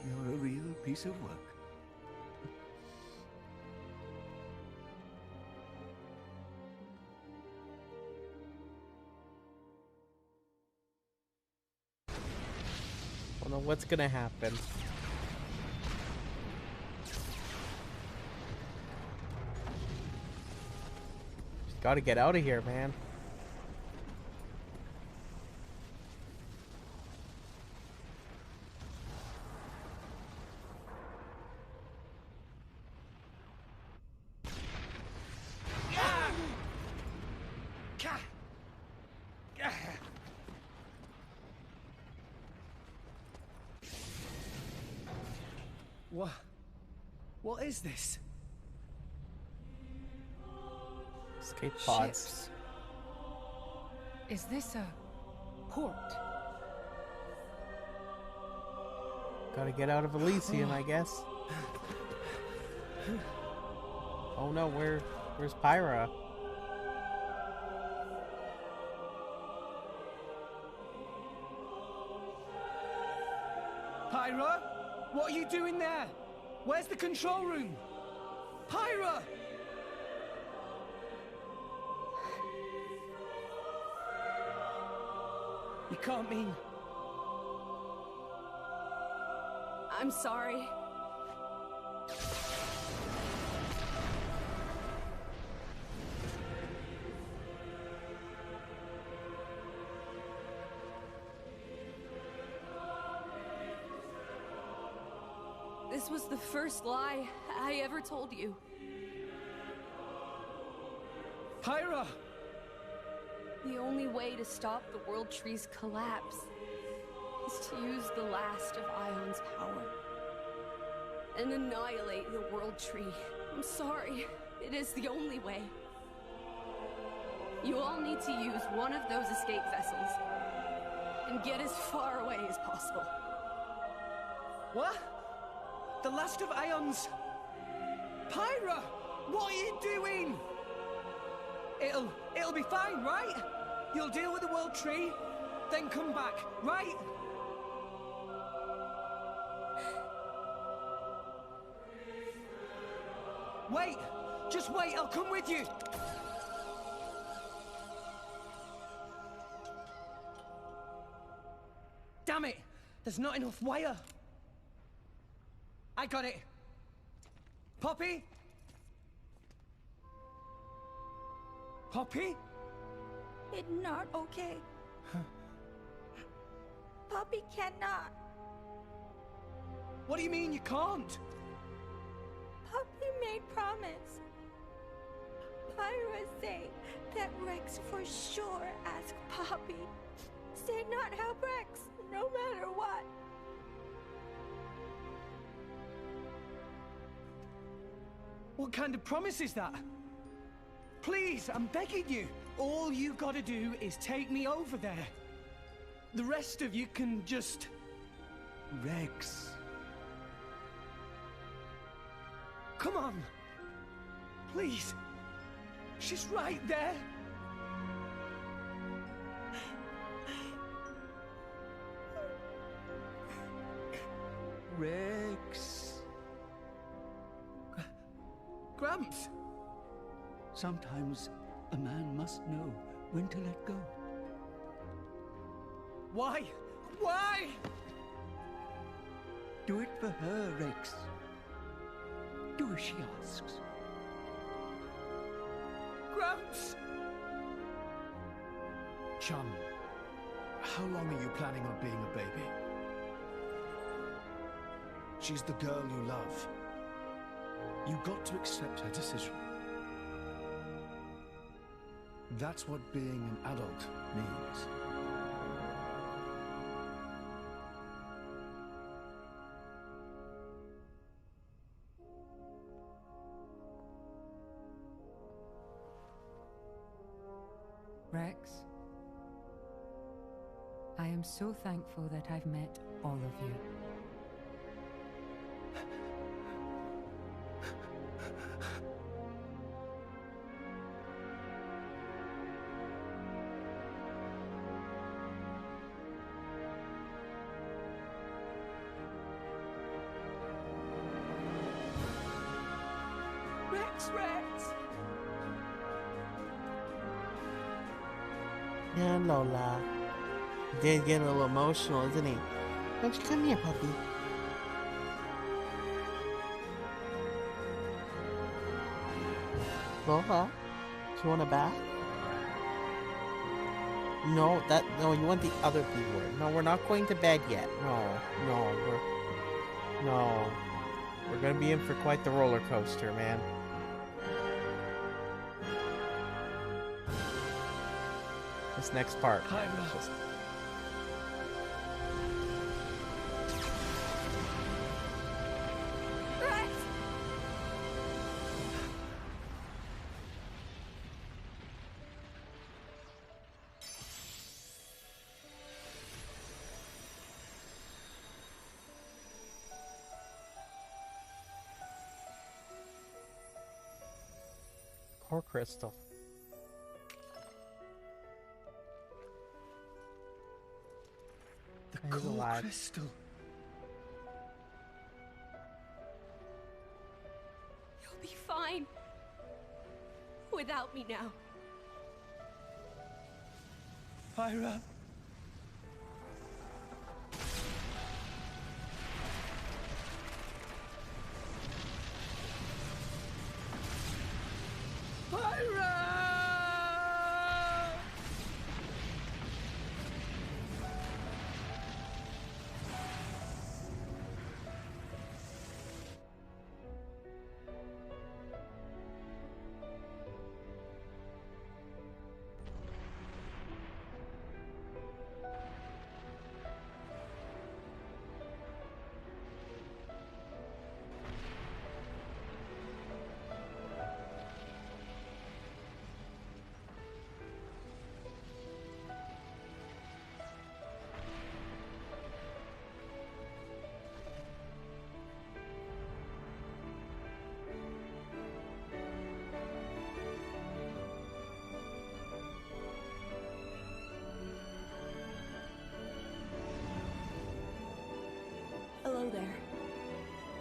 You're a real piece of work. I don't know what's gonna happen. Just gotta get out of here, man. What is this? Escape pods. Ships. Is this a port? Gotta get out of Elysium, I guess. Oh no, where's Pyra? Pyra? What are you doing there? Where's the control room? Pyra! You can't mean... I'm sorry. This was the first lie I ever told you. Pyra! The only way to stop the World Tree's collapse is to use the last of Ion's power and annihilate the World Tree. I'm sorry, it is the only way. You all need to use one of those escape vessels and get as far away as possible. What? The last of Ion's... Pyra! What are you doing? It'll be fine, right? You'll deal with the World Tree, then come back, right? Wait! Just wait, I'll come with you! Damn it! There's not enough wire! I got it! Poppy? Poppy? It's not okay. Poppy cannot. What do you mean you can't? Poppy made promise. Pyra say that Rex for sure asked Poppy. Say not help Rex, no matter what. What kind of promise is that? Please, I'm begging you. All you gotta do is take me over there. The rest of you can just... Rex. Come on. Please. She's right there. Rex. Gramps. Sometimes a man must know when to let go. Why? Why? Do it for her, Rex. Do as she asks. Gramps! Chum, how long are you planning on being a baby? She's the girl you love. You got to accept her decision. That's what being an adult means. Rex, I am so thankful that I've met all of you. Rex! Yeah, Lola. He's getting a little emotional, isn't he? Why don't you come here, puppy? Lola, do you want a bath? No, you want the other B word. No, we're not going to bed yet. No, we're gonna be in for quite the roller coaster, man. This next part. Just... Core crystal. The core crystal. You'll be fine. Without me now. Pyra.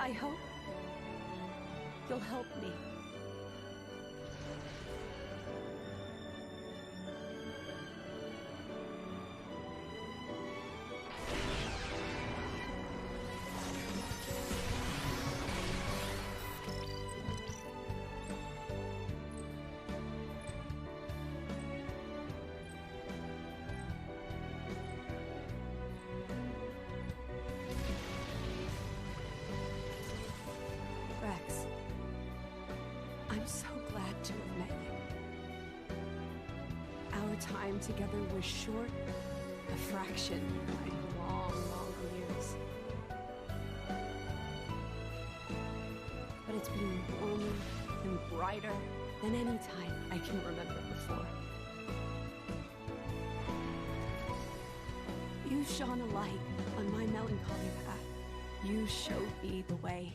I hope you'll help me. Rex, I'm so glad to have met you. Our time together was short, a fraction of my long, long years. But it's been warmer and brighter than any time I can remember before. You shone a light on my melancholy path. You showed me the way.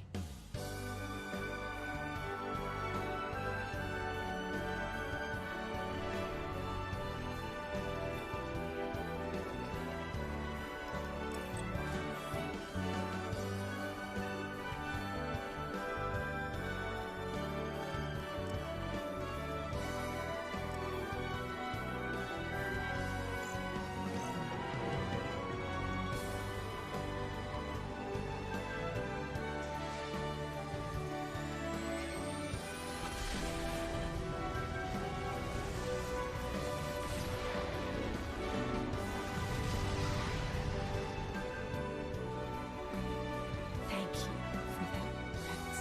Thank you for that, Rex.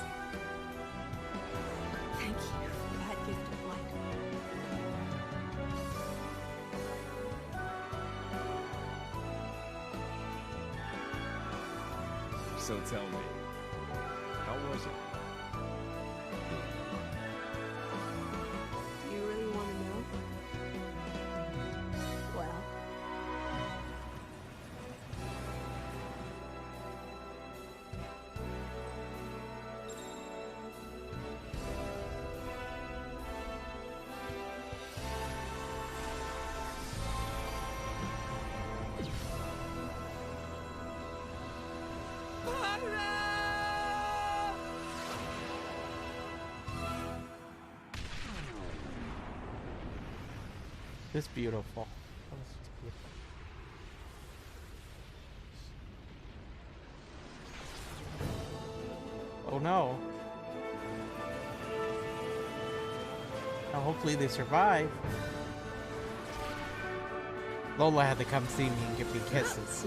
Thank you for that gift of light. So tell me, how was it? Do you really want to know? Well, It's beautiful. Oh, this is beautiful. Oh no. Now hopefully they survive. Lola had to come see me and give me kisses.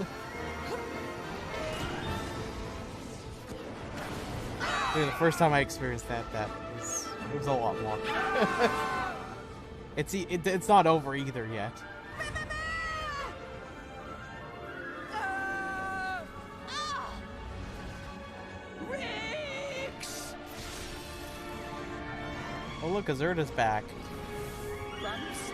The first time I experienced that, it was a lot more. It's not over either yet. Rex! Oh look, Azurda's back. Gramps?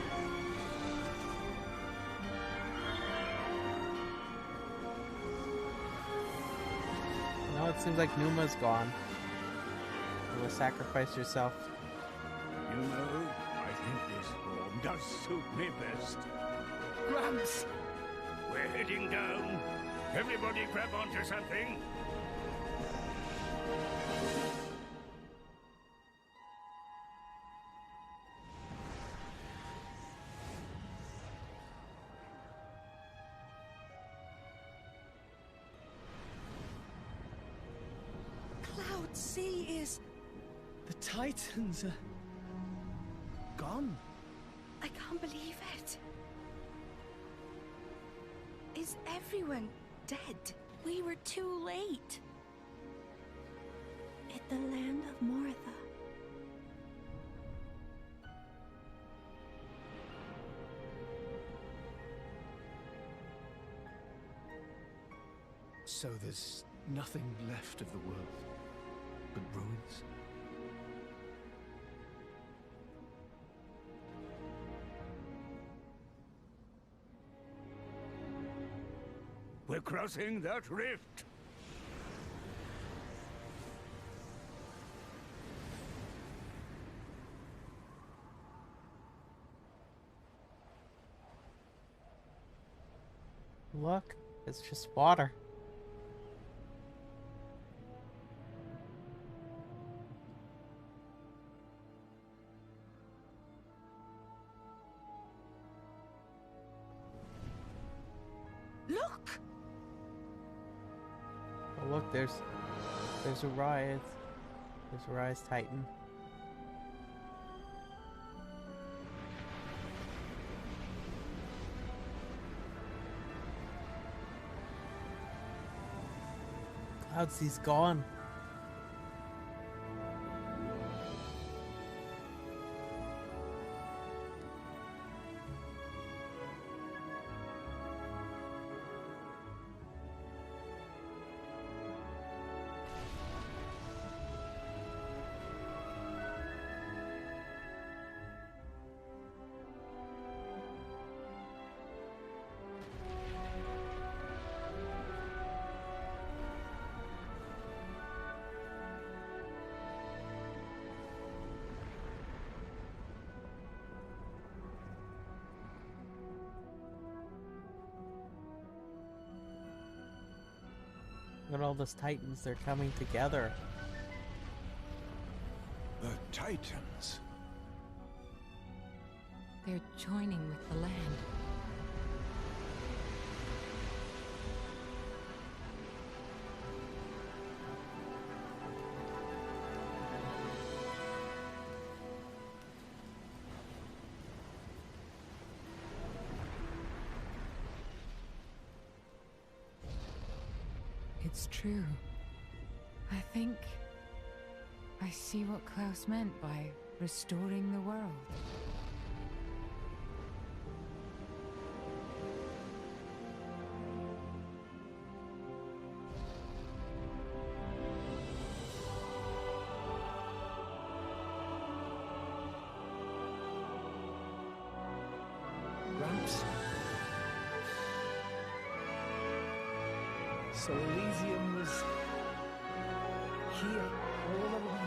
No, it seems like Numa's gone. You will sacrifice yourself. You know, I think this form does suit me best. Gramps! We're heading down. Everybody grab onto something. Cloud Sea is... The Titans are... gone. I can't believe it. Is everyone dead? We were too late. At the land of Moritha. So there's nothing left of the world but ruins? We're crossing that rift. Look, it's just water. Look! Oh look, there's Urias. There's Urias Titan. Cloudsy's gone. Look at all those Titans, they're coming together. The Titans. They're joining with the land. It's true. I think I see what Klaus meant by restoring the world. Ramps. So Elysium was here all along.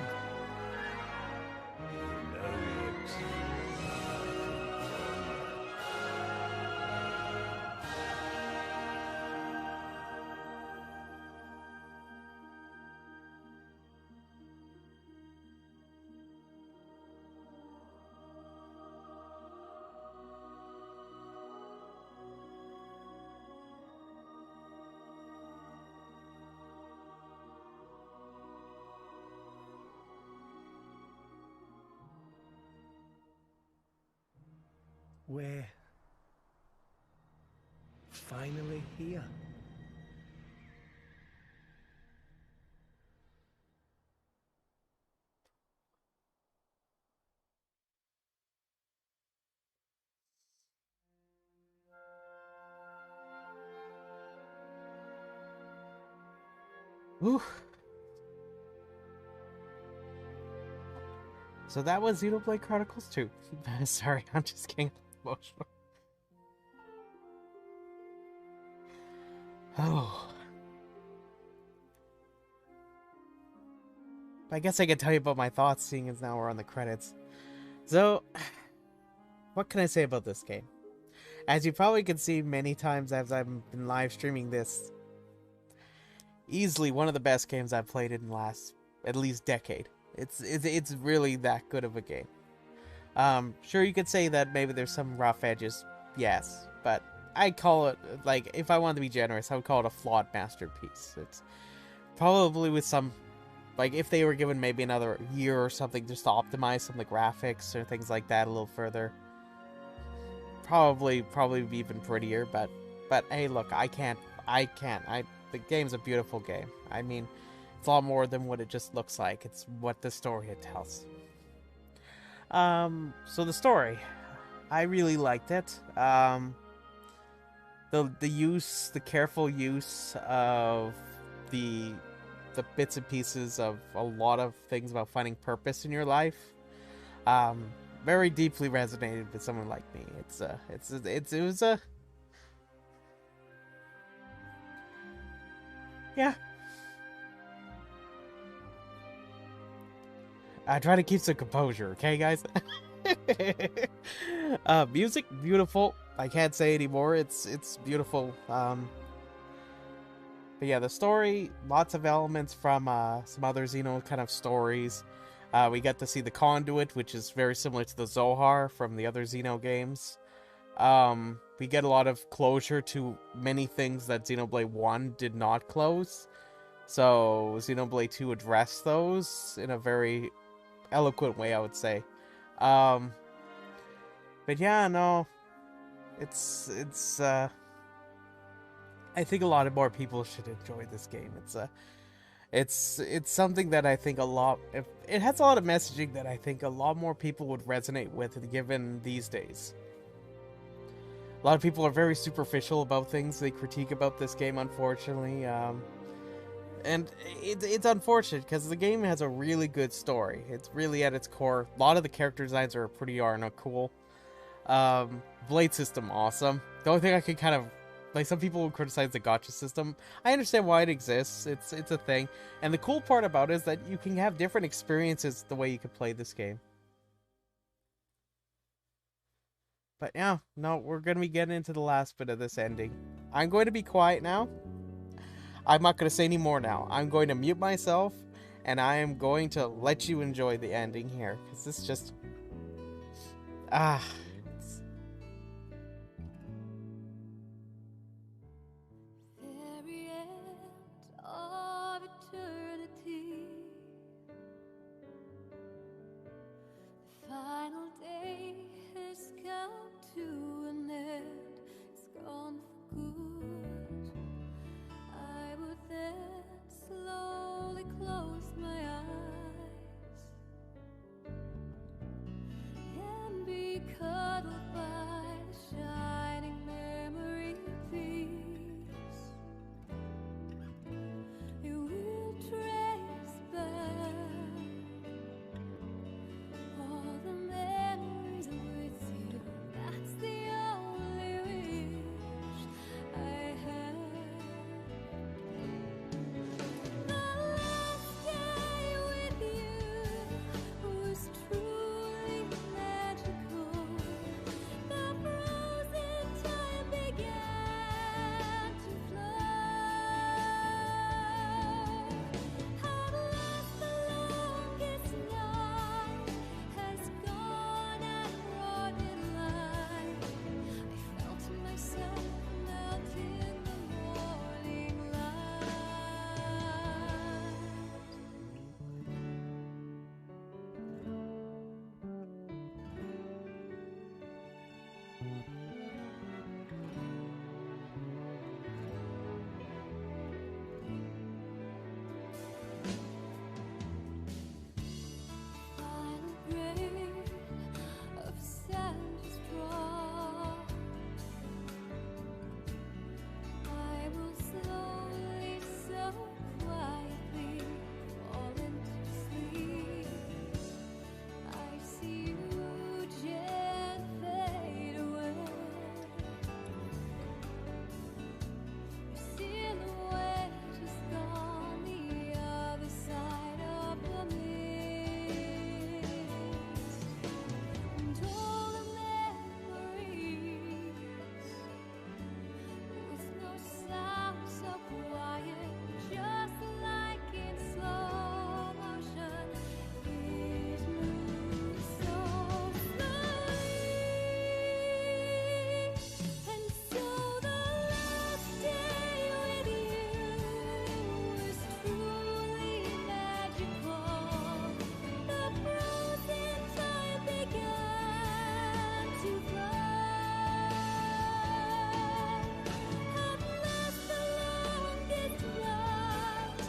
We're finally here. Ooh. So that was Xenoblade Chronicles 2. Sorry, I'm just getting emotional. Oh. I guess I can tell you about my thoughts, seeing as now we're on the credits. So, what can I say about this game? As you probably can see many times as I've been live streaming this, easily one of the best games I've played in the last, at least, decade. It's really that good of a game. Sure, you could say that maybe there's some rough edges, yes, but I call it, like, if I wanted to be generous, I would call it a flawed masterpiece. It's probably with some, like, if they were given maybe another year or something just to optimize some of the graphics or things like that a little further, probably be even prettier, but hey, look, the game's a beautiful game. I mean, it's a lot more than what it just looks like. It's what the story it tells. So the story, I really liked it. The careful use of the bits and pieces of a lot of things about finding purpose in your life, very deeply resonated with someone like me. Yeah. I try to keep some composure, okay, guys? Music, beautiful. I can't say anymore. It's beautiful. But yeah, the story, lots of elements from some other Xeno kind of stories. We got to see the Conduit, which is very similar to the Zohar from the other Xeno games. We get a lot of closure to many things that Xenoblade 1 did not close. So Xenoblade 2 addressed those in a very eloquent way, I would say. But yeah, no, it's I think a lot of more people should enjoy this game. It's something that I think it has a lot of messaging that I think a lot more people would resonate with given these days. A lot of people are very superficial about things they critique about this game, unfortunately. And it's unfortunate because the game has a really good story. It's really at its core. A lot of the character designs are pretty cool. Blade system, awesome. The only thing I can kind of, like, some people would criticize the gacha system. I understand why it exists. It's a thing. And the cool part about it is that you can have different experiences the way you could play this game. But yeah, no, we're going to be getting into the last bit of this ending. I'm going to be quiet now. I'm not going to say any more now. I'm going to mute myself, and I am going to let you enjoy the ending here. Because this is just... Very end of eternity. The final day has come to an end. It's gone for good. I would then slowly close my eyes and be cuddled by the shining memory piece. It will trace back all the memories with you. That's the only wish I have. The last day with you was truly magical. The frozen time began to flow. At last the longest night has gone and brought in light. I felt myself melt in the morning light. Final grain of sand is dropped. I will slowly, so quietly fall into sleep. I see you gently fade away. Your silhouette is gone the other side of the mist, and all the memories with no sound, so quiet, just like in slow motion. It moves so slowly, and so the last day with you is truly magical. The frozen time began to flow. At last the longest night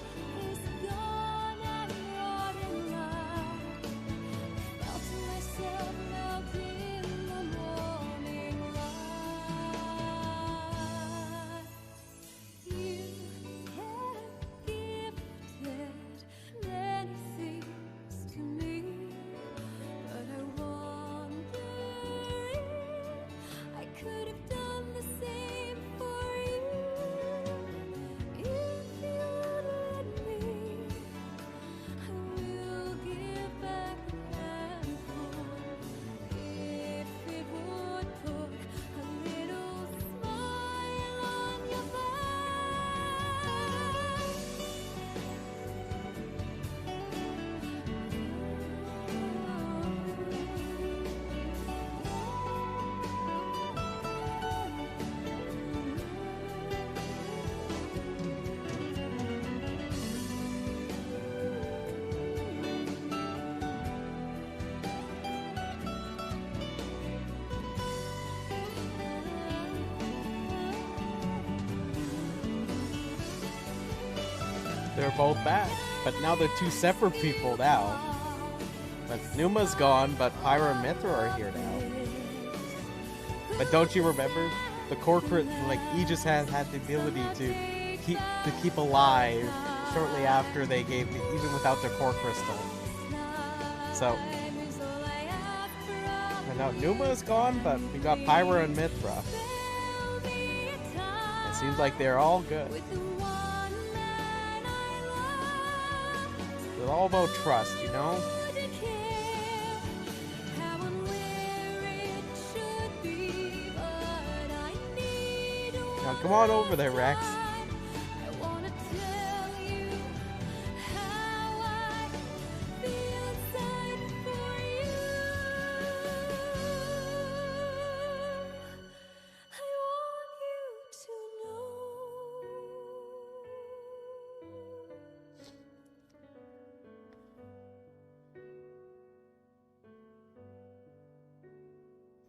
is gone and brought in light. Felt myself melt in the morning light. You have gifted many things to me, but I wonder if I could have done the same for you. If you would let me, I will give back a handful they're both back. But now they're two separate people now. But Numa's gone, but Pyra and Mithra are here now. But don't you remember? The corporate, like, Aegis had the ability to keep alive shortly after they gave, even without their core crystal. So, and now Numa is gone, but we got Pyra and Mithra. It seems like they're all good. It's all about trust, you know? Now come on over there, Rex.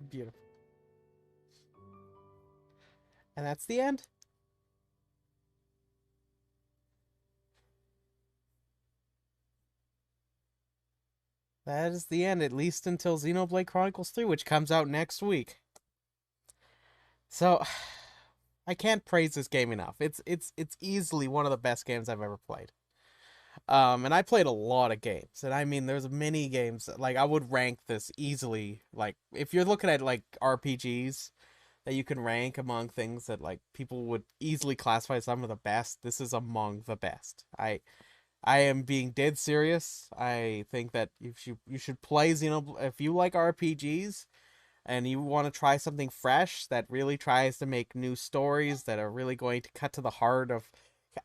Beautiful. And that's the end. That is the end, at least until Xenoblade Chronicles 3, which comes out next week. So, I can't praise this game enough. It's easily one of the best games I've ever played. And I played a lot of games, and I mean, there's many games, like, I would rank this easily, like, if you're looking at, like, RPGs that you can rank among things that, like, people would easily classify as some of the best, this is among the best. I am being dead serious. I think that you should play Xenoblade, if you like RPGs, and you want to try something fresh that really tries to make new stories that are really going to cut to the heart of,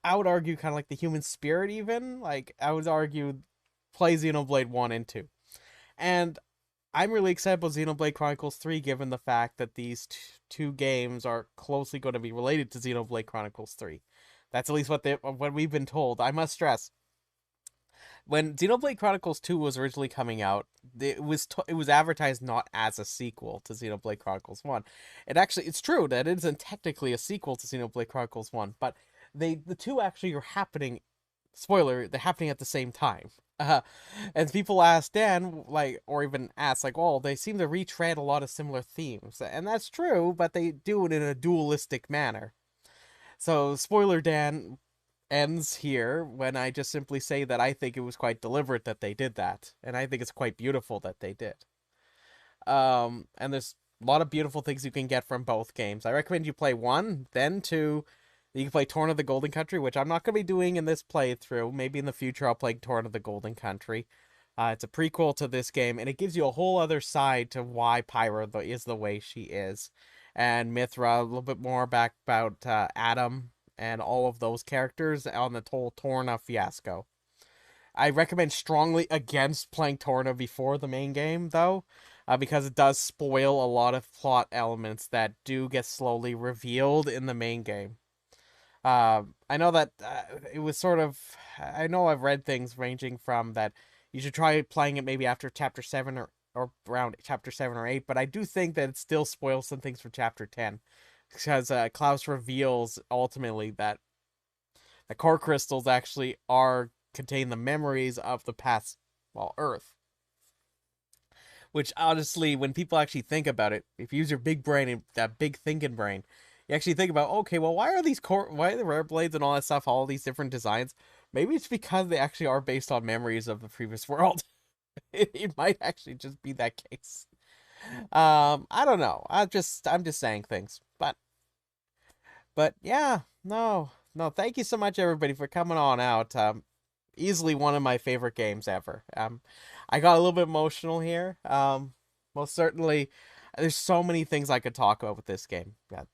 I would argue, kind of like the human spirit even. Like, I would argue, play Xenoblade 1 and 2. And I'm really excited about Xenoblade Chronicles 3, given the fact that these two games are closely going to be related to Xenoblade Chronicles 3. That's at least what we've been told. I must stress, when Xenoblade Chronicles 2 was originally coming out, it was advertised not as a sequel to Xenoblade Chronicles 1. It's true that it isn't technically a sequel to Xenoblade Chronicles 1, but the two actually are happening. Spoiler: they're happening at the same time. And people ask Dan, like, or even ask, like, "Oh, they seem to retread a lot of similar themes," and that's true, but they do it in a dualistic manner. So, spoiler Dan ends here when I just simply say that I think it was quite deliberate that they did that, and I think it's quite beautiful that they did. And there's a lot of beautiful things you can get from both games. I recommend you play 1, then 2. You can play Torn of the Golden Country, which I'm not going to be doing in this playthrough. Maybe in the future I'll play Torn of the Golden Country. It's a prequel to this game, and it gives you a whole other side to why Pyra is the way she is. And Mithra, a little bit more back about Adam and all of those characters on the whole Torna fiasco. I recommend strongly against playing Torna before the main game, though, because it does spoil a lot of plot elements that do get slowly revealed in the main game. I know that it was sort of... I know I've read things ranging from that you should try playing it maybe after Chapter 7 or around Chapter 7 or 8, but I do think that it still spoils some things from Chapter 10. Because Klaus reveals, ultimately, that the core crystals actually contain the memories of the past, well, Earth. Which, honestly, when people actually think about it, if you use your big brain, and that big thinking brain, you actually think about, okay, well, why are the rare blades and all that stuff, all these different designs? Maybe it's because they actually are based on memories of the previous world. It might actually just be that case. I don't know. I'm just saying things. But yeah, no, thank you so much, everybody, for coming on out. Easily one of my favorite games ever. I got a little bit emotional here. Most certainly, there's so many things I could talk about with this game. Yeah.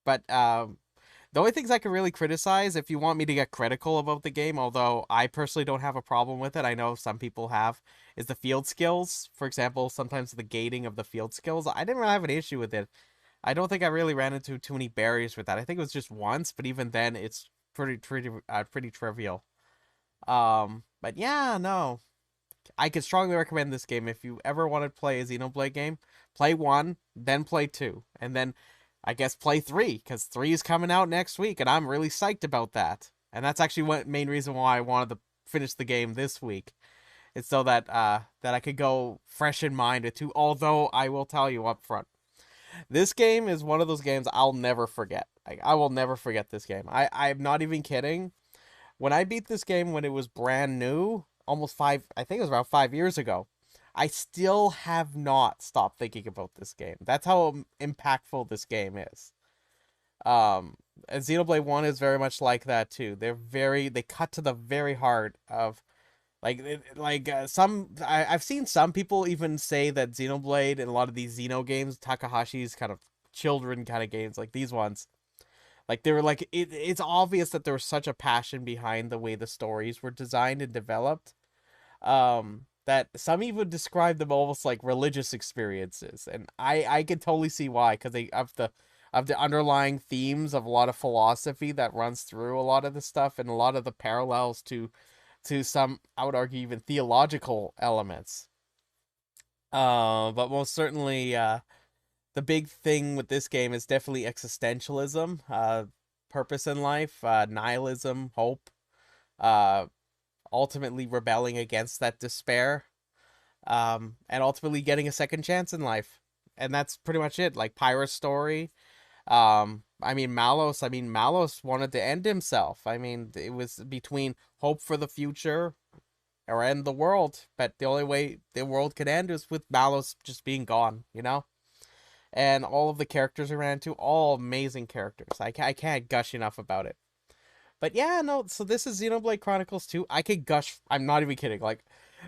But the only things I can really criticize, if you want me to get critical about the game, although I personally don't have a problem with it, I know some people have, is the field skills. For example, sometimes the gating of the field skills. I didn't really have an issue with it. I don't think I really ran into too many barriers with that. I think it was just once, but even then, it's pretty trivial. But yeah, no. I could strongly recommend this game. If you ever want to play a Xenoblade game, play 1, then play 2, and then I guess play 3, because 3 is coming out next week, and I'm really psyched about that. And that's actually one main reason why I wanted to finish the game this week. It's so that that I could go fresh in mind with two. Although I will tell you up front, this game is one of those games I'll never forget. I will never forget this game. I'm not even kidding. When I beat this game when it was brand new, almost I think it was around 5 years ago, I still have not stopped thinking about this game. That's how impactful this game is. And Xenoblade 1 is very much like that too. They cut to the very heart of I've seen some people even say that Xenoblade and a lot of these Xeno games, Takahashi's kind of children kind of games, like these ones, like they were like it's obvious that there was such a passion behind the way the stories were designed and developed, that some even describe them almost like religious experiences, and I can totally see why, because they of the underlying themes of a lot of philosophy that runs through a lot of the stuff, and a lot of the parallels to some, I would argue, even theological elements. But most certainly, the big thing with this game is definitely existentialism, purpose in life, nihilism, hope, ultimately rebelling against that despair, and ultimately getting a second chance in life. And that's pretty much it. Like Pyra's story. Malos wanted to end himself. I mean, it was between hope for the future or end the world, but the only way the world could end was with Malos just being gone, you know? And all of the characters around too, all amazing characters. I can't gush enough about it. But yeah, no, so this is Xenoblade Chronicles 2. I could gush, I'm not even kidding, like,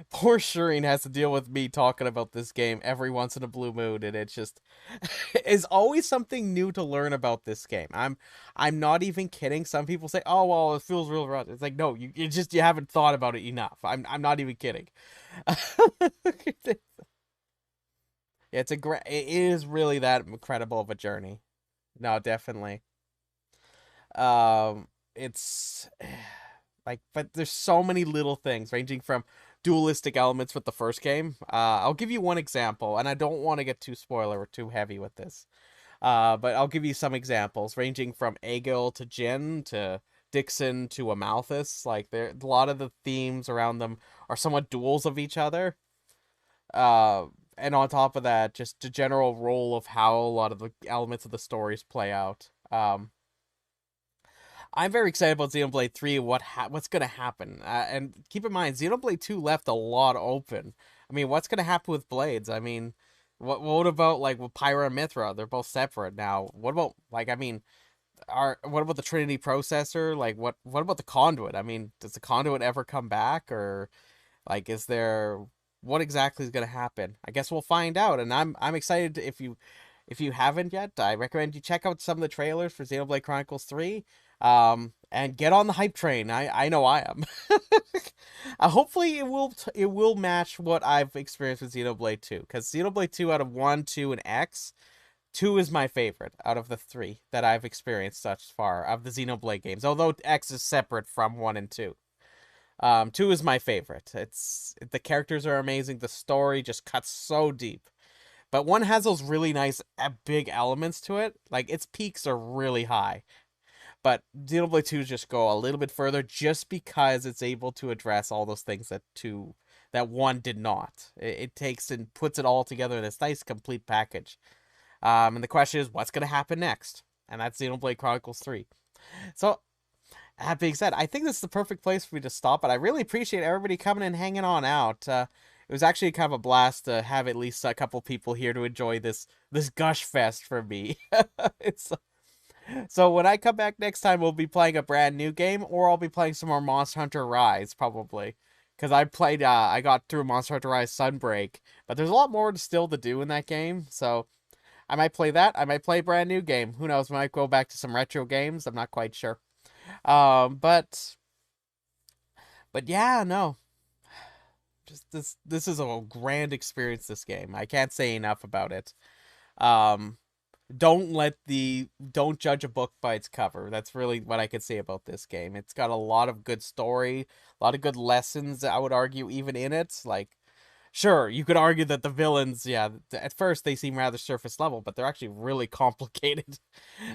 poor Shireen has to deal with me talking about this game every once in a blue moon, and it's just is always something new to learn about this game. I'm not even kidding. Some people say, "Oh, well, it feels real rough." It's like, no, you haven't thought about it enough. I'm not even kidding. Yeah, it is really that incredible of a journey. No, definitely. It's like, but there's so many little things ranging from dualistic elements with the first game. I'll give you one example, and I don't want to get too spoiler or too heavy with this. But I'll give you some examples ranging from Egil to Jin to Dixon to Amalthus. Like, a lot of the themes around them are somewhat duals of each other. And on top of that, just the general role of how a lot of the elements of the stories play out. I'm very excited about Xenoblade 3 and what's going to happen. And keep in mind, Xenoblade 2 left a lot open. I mean, what's going to happen with Blades? I mean, what about, like, with Pyra and Mithra? They're both separate now. What about, like, I mean, what about the Trinity processor? Like, what about the Conduit? I mean, does the Conduit ever come back? Or, like, what exactly is going to happen? I guess we'll find out. And I'm excited if you haven't yet, I recommend you check out some of the trailers for Xenoblade Chronicles 3. And get on the hype train. I know I am. Hopefully it will match what I've experienced with Xenoblade 2. Because Xenoblade 2 out of 1, 2, and X, 2 is my favorite out of the 3 that I've experienced thus far of the Xenoblade games. Although X is separate from 1 and 2. 2 is my favorite. The characters are amazing. The story just cuts so deep. But 1 has those really nice big elements to it. Like, its peaks are really high. But Xenoblade 2 just go a little bit further just because it's able to address all those things that 1 did not. It takes and puts it all together in this nice complete package. And the question is, what's going to happen next? And that's Xenoblade Chronicles 3. So, that being said, I think this is the perfect place for me to stop, but I really appreciate everybody coming and hanging on out. It was actually kind of a blast to have at least a couple people here to enjoy this gush fest for me. So when I come back next time, we'll be playing a brand new game, or I'll be playing some more Monster Hunter Rise, probably. Because I got through Monster Hunter Rise Sunbreak, but there's a lot more still to do in that game, so I might play that. I might play a brand new game. Who knows, I might go back to some retro games. I'm not quite sure. But yeah, no. Just this is a grand experience, this game. I can't say enough about it. Don't judge a book by its cover. That's really what I could say about this game. It's got a lot of good story, a lot of good lessons, I would argue, even in it. Like, Sure, you could argue that the villains, yeah, at first they seem rather surface level, but they're actually really complicated.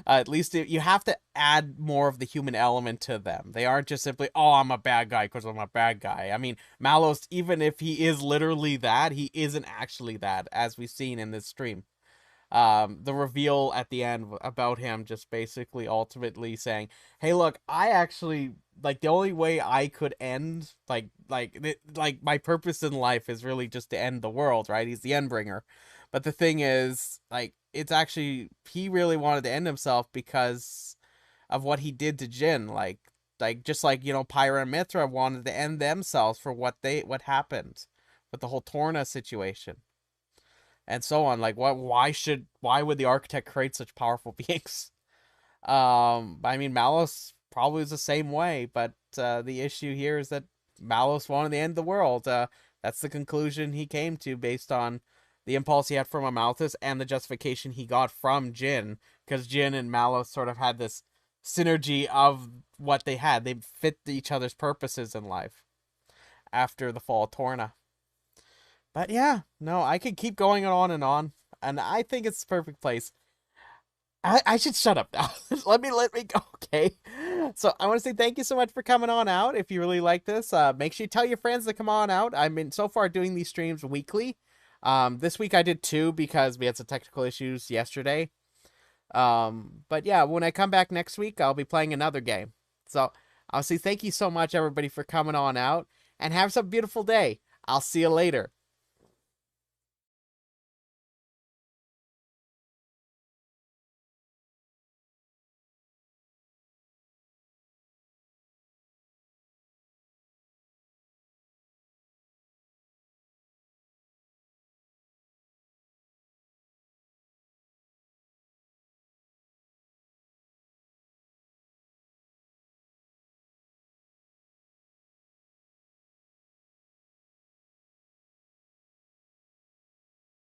At least you have to add more of the human element to them. They aren't just simply, oh, I'm a bad guy because I'm a bad guy. I mean, Malos, even if he is literally that, he isn't actually that, as we've seen in this stream. The reveal at the end about him just basically ultimately saying, hey, look, I actually, like, the only way I could end, like my purpose in life is really just to end the world, right? He's the Endbringer. But the thing is, like, it's actually, he really wanted to end himself because of what he did to Jin. Like just like, you know, Pyra and Mithra wanted to end themselves for what happened with the whole Torna situation. And so on. Like, why would the architect create such powerful beings? I mean, Malos probably was the same way, but the issue here is that Malos wanted to end the world. That's the conclusion he came to based on the impulse he had from Amalthus and the justification he got from Jin, because Jin and Malos sort of had this synergy of what they had. They fit each other's purposes in life after the fall of Torna. But yeah, no, I could keep going on, and I think it's the perfect place. I should shut up now. let me go, okay? So I want to say thank you so much for coming on out. If you really like this, make sure you tell your friends to come on out. I've been so far doing these streams weekly. This week I did 2 because we had some technical issues yesterday. But yeah, when I come back next week, I'll be playing another game. So I'll say thank you so much, everybody, for coming on out, and have some beautiful day. I'll see you later.